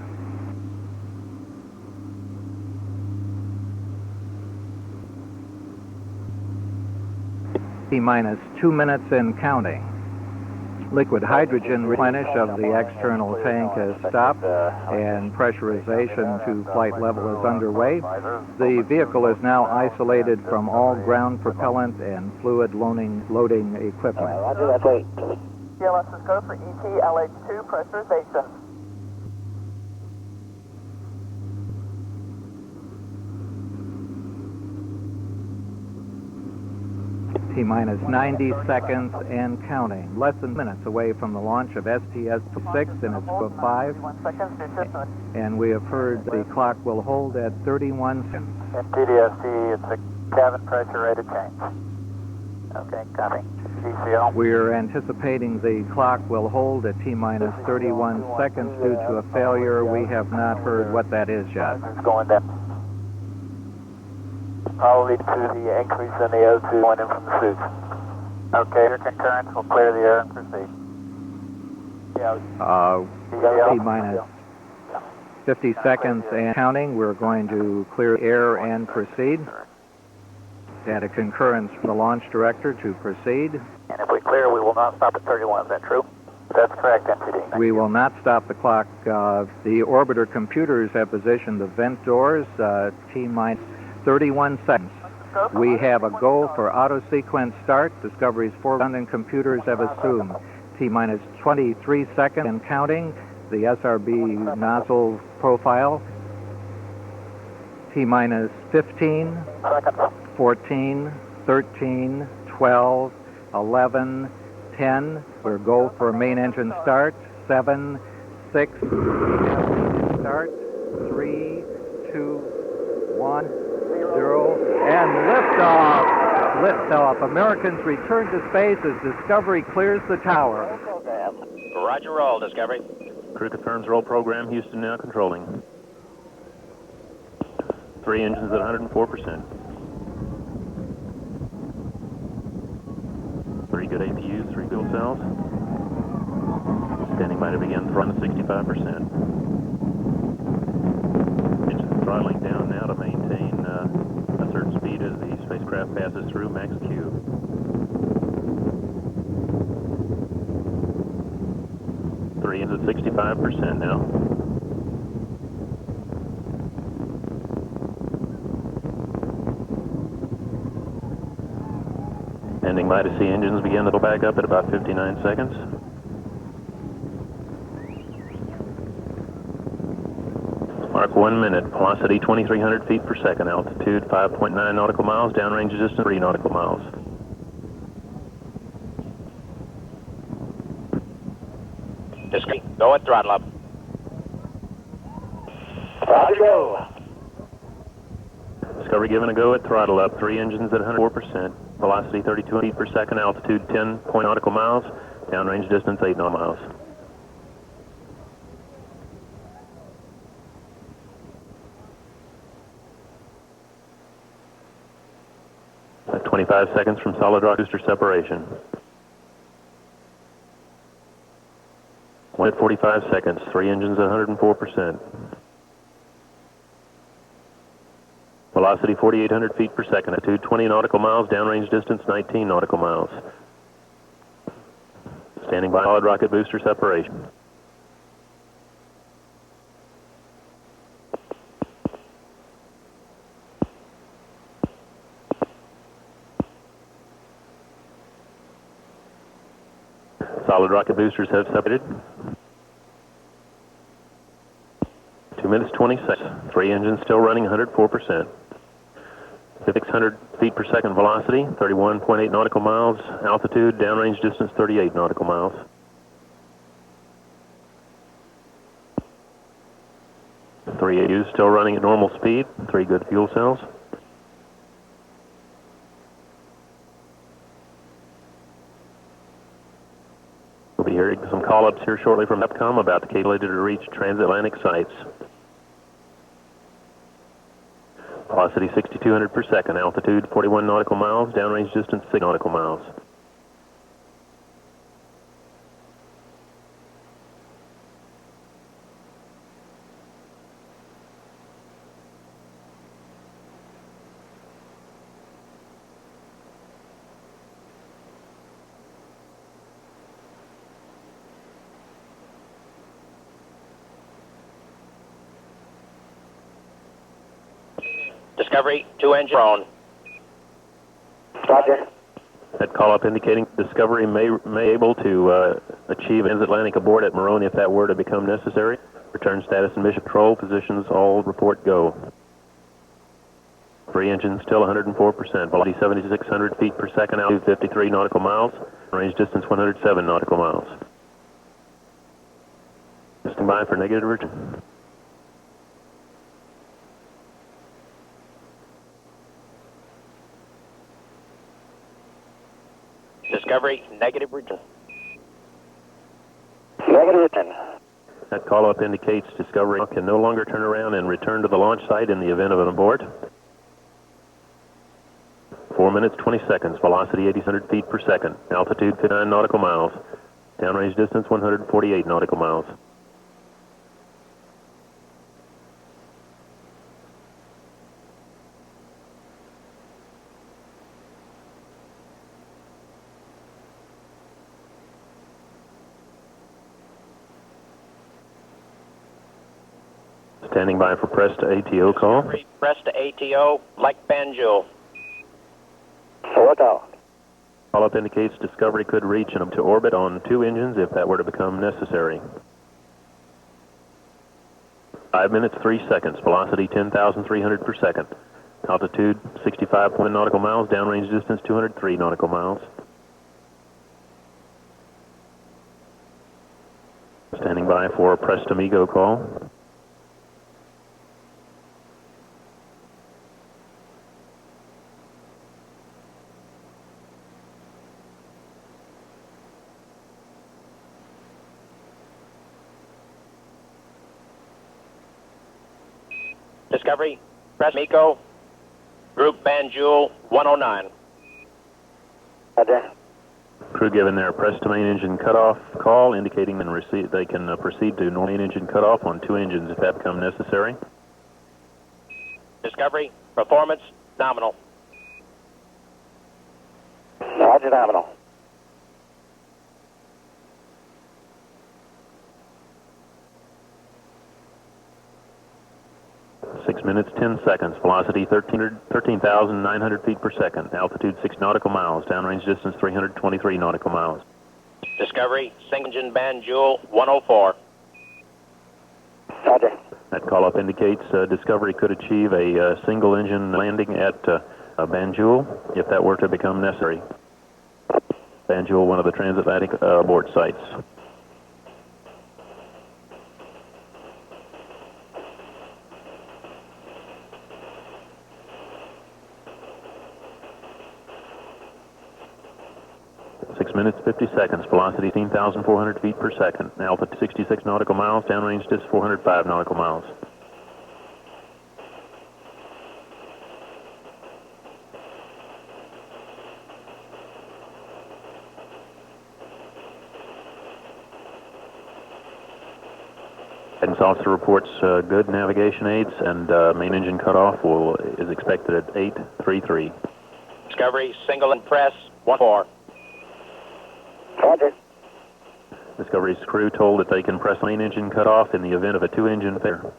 S2: T-minus 2 minutes and counting. Liquid hydrogen replenish of the external tank has stopped and pressurization to flight level is underway. The vehicle is now isolated from all ground propellant and fluid loading equipment.
S10: Roger, that's great.
S12: TLS is go for ET-LH2 pressurization.
S2: T-minus 90 seconds and counting. Less than minutes away from the launch of STS-26 in its group 5. And we have heard the clock will hold at 31 seconds.
S5: And TDRS-C, it's a cabin pressure rated change. Okay, copy. GCL.
S2: We're anticipating the clock will hold at T-minus 31 seconds due to a failure. We have not heard what that is yet.
S5: It's going down. Probably to the increase in the O2 going in from the suits. Okay, your concurrence will clear the air and proceed.
S2: T-minus 50 seconds and counting. We're going to clear air and proceed. Had a concurrence from the launch director to proceed.
S5: And if we clear, we will not stop at 31. Is that true? That's correct, MTD.
S2: We will not stop the clock. The orbiter computers have positioned the vent doors. T-minus 31 seconds. We have a go for auto sequence start. Discovery's 4 redundant computers have assumed T-minus 23 seconds and counting. The SRB nozzle profile. T-minus 15, 14, 13, 12, 11, 10. We're go for main engine start. 7, 6, start. 3, 2, 1, 0, and liftoff. Liftoff. Americans return to space as Discovery clears the tower.
S7: Roger, roll, Discovery.
S8: Crew confirms roll program. Houston now controlling. 3 engines at 104%. 3 good APUs, 3 fuel cells. Standing by to begin throttle at 65%. Engine throttling down now to maintain a certain speed as the spacecraft passes through max Q. Three engines at 65% now. Standing by to see engines begin to go back up at about 59 seconds. Mark 1 minute, velocity 2,300 feet per second, altitude 5.9 nautical miles, downrange distance 3 nautical miles.
S7: Discovery, go at throttle up.
S10: Roger, go.
S8: Discovery given a go at throttle up, 3 engines at 104%, velocity 32 feet per second, altitude 10 nautical miles, downrange distance 8 nautical miles. At 25 seconds from solid rocket booster separation. 1 at 45 seconds, 3 engines at 104%. Velocity 4,800 feet per second, altitude 20 nautical miles, downrange distance 19 nautical miles. Standing by, solid rocket booster separation. Solid rocket boosters have separated. 2 minutes 20 seconds. 3 engines still running 104%. 600 feet per second velocity, 31.8 nautical miles. Altitude, downrange distance 38 nautical miles. Three AUs still running at normal speed. 3 good fuel cells. We'll be hearing some call-ups here shortly from EPCOM about the capability to reach transatlantic sites. Velocity 6,200 per second, altitude 41 nautical miles, downrange distance 6 nautical miles.
S7: Discovery, 2 engine on.
S10: Roger.
S8: That call-up indicating Discovery may able to achieve transatlantic abort at Moroni if that were to become necessary. Return status and mission control positions, all report go. 3 engines still 104%. Velocity 7,600 feet per second, altitude 53 nautical miles. Range distance 107 nautical miles. Stand by for negative return.
S7: Discovery, negative return.
S10: Negative return.
S8: That call-up indicates Discovery can no longer turn around and return to the launch site in the event of an abort. 4 minutes 20 seconds. Velocity 8,600 feet per second. Altitude 59 nautical miles. Downrange distance 148 nautical miles. Standing by for press to ATO call.
S7: Press to ATO, like Banjul.
S10: What out?
S8: Call-up indicates Discovery could reach into orbit on 2 engines if that were to become necessary. 5 minutes 3 seconds. Velocity 10,300 per second. Altitude 65 nautical miles. Downrange distance 203 nautical miles. Standing by for press to MECO call.
S7: Discovery, press MECO, Group Banjul 109.
S10: Roger.
S8: Crew given their press to main engine cutoff call, indicating they can proceed to main engine cutoff on 2 engines if that becomes necessary.
S7: Discovery, performance, nominal.
S10: Roger, nominal.
S8: 6 minutes 10 seconds. Velocity 13,900 feet per second. Altitude 6 nautical miles. Downrange distance 323 nautical miles.
S7: Discovery, single engine Banjul 104.
S10: Roger.
S8: That call-up indicates Discovery could achieve a single engine landing at Banjul if that were to become necessary. Banjul, one of the transatlantic abort sites. Minutes 50 seconds. Velocity 18,400 feet per second. Altitude 66 nautical miles. Downrange distance 405 nautical miles. And Guidance officer reports good navigation aids, and main engine cutoff is expected at 8:33.
S7: Discovery, single and press, 1-4.
S10: Roger.
S8: Discovery's crew told that they can press main engine cutoff in the event of a 2-engine failure.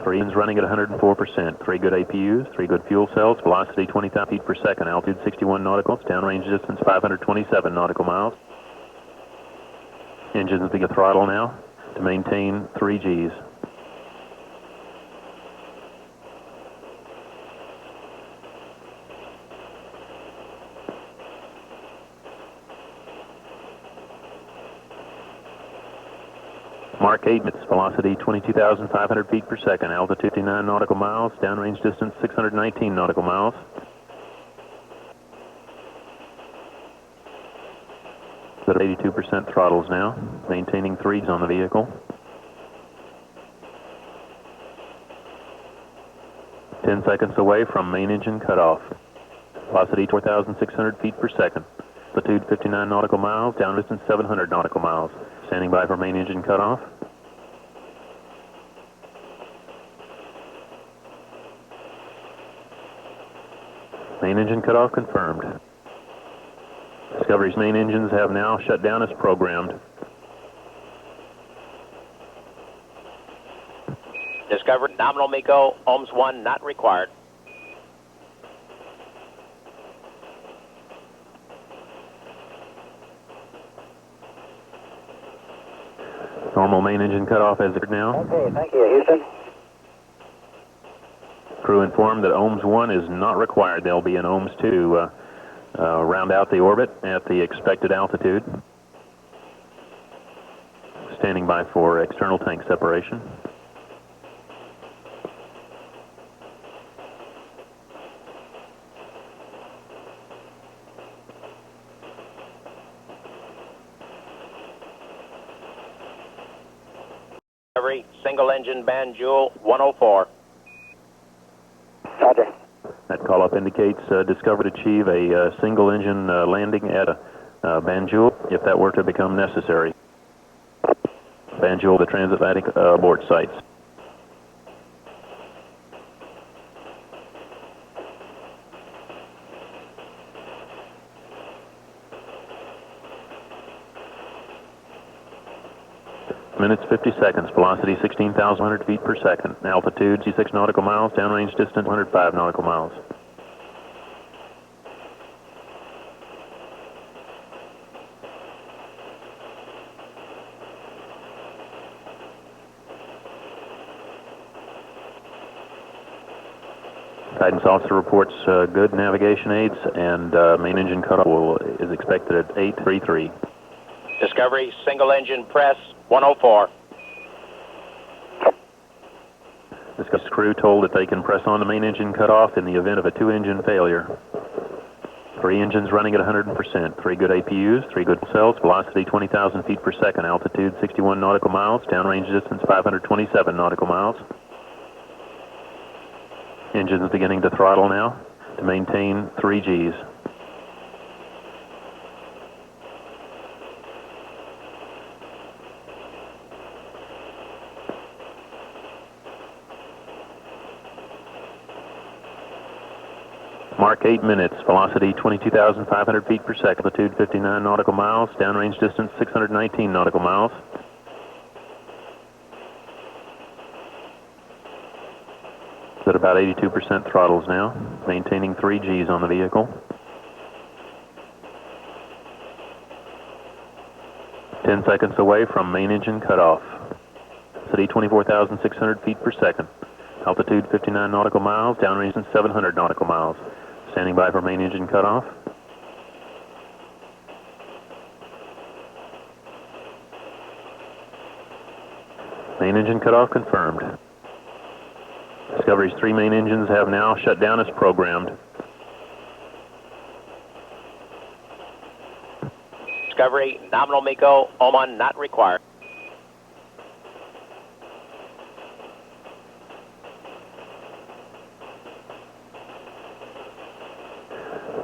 S8: 3 engines running at 104%. 3 good APUs, 3 good fuel cells, velocity 20,000 feet per second, altitude 61 nautical, downrange distance 527 nautical miles. Engines begin throttle now to maintain 3 Gs. Mark 8 minutes, velocity 22,500 feet per second, altitude 59 nautical miles, downrange distance 619 nautical miles. At 82% throttles now, maintaining 3s on the vehicle. 10 seconds away from main engine cutoff. Velocity 4,600 feet per second. Altitude 59 nautical miles, down distance 700 nautical miles. Standing by for main engine cutoff. Main engine cutoff confirmed. Discovery's main engines have now shut down as programmed.
S7: Discovery, nominal MECO, ohms 1 not required.
S8: Normal main engine cutoff as occurred now.
S10: Okay, thank you, Houston.
S8: Crew informed that ohms 1 is not required. There'll be an ohms 2 round out the orbit at the expected altitude. Standing by for external tank separation.
S7: Single engine band jewel 104.
S10: Roger.
S8: That call-up indicates Discovery to achieve a single engine landing at Banjul if that were to become necessary. Banjul, the transatlantic abort sites. Minutes 50 seconds, velocity 16,100 feet per second, altitude 66 nautical miles, downrange distance 105 nautical miles. Guidance officer reports good navigation aids, and main engine cutoff is expected at 8:33.
S7: Discovery, single engine press, 104.
S8: Discovery's crew told that they can press on the main engine cutoff in the event of a 2-engine failure. 3 engines running at 100%. 3 good APUs, 3 good cells, velocity 20,000 feet per second, altitude 61 nautical miles, downrange distance 527 nautical miles. Engines beginning to throttle now to maintain 3 Gs. Mark 8 minutes, velocity 22,500 feet per second, altitude 59 nautical miles, downrange distance 619 nautical miles. At about 82% throttles now, maintaining 3 Gs on the vehicle. 10 seconds away from main engine cutoff. Velocity 24,600 feet per second. Altitude 59 nautical miles, downrange distance 700 nautical miles. Standing by for main engine cutoff. Main engine cutoff confirmed. Discovery's 3 main engines have now shut down as programmed.
S7: Discovery, nominal MECO, ohms 1 not required.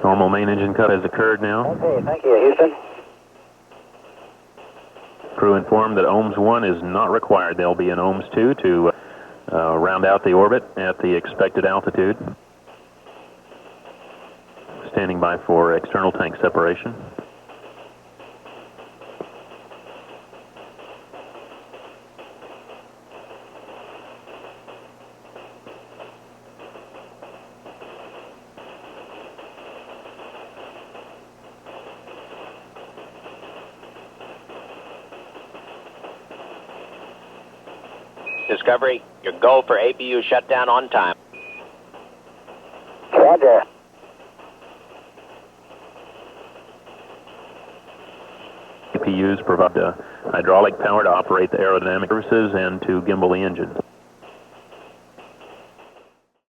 S8: Normal main engine cut has occurred now.
S10: Okay, thank you, Houston.
S8: Crew informed that OMS 1 is not required. They'll be in OMS 2 to round out the orbit at the expected altitude. Standing by for external tank separation.
S7: Discovery, your goal for APU shutdown on time.
S10: Roger.
S8: APUs provide hydraulic power to operate the aerodynamic services and to gimbal the engines.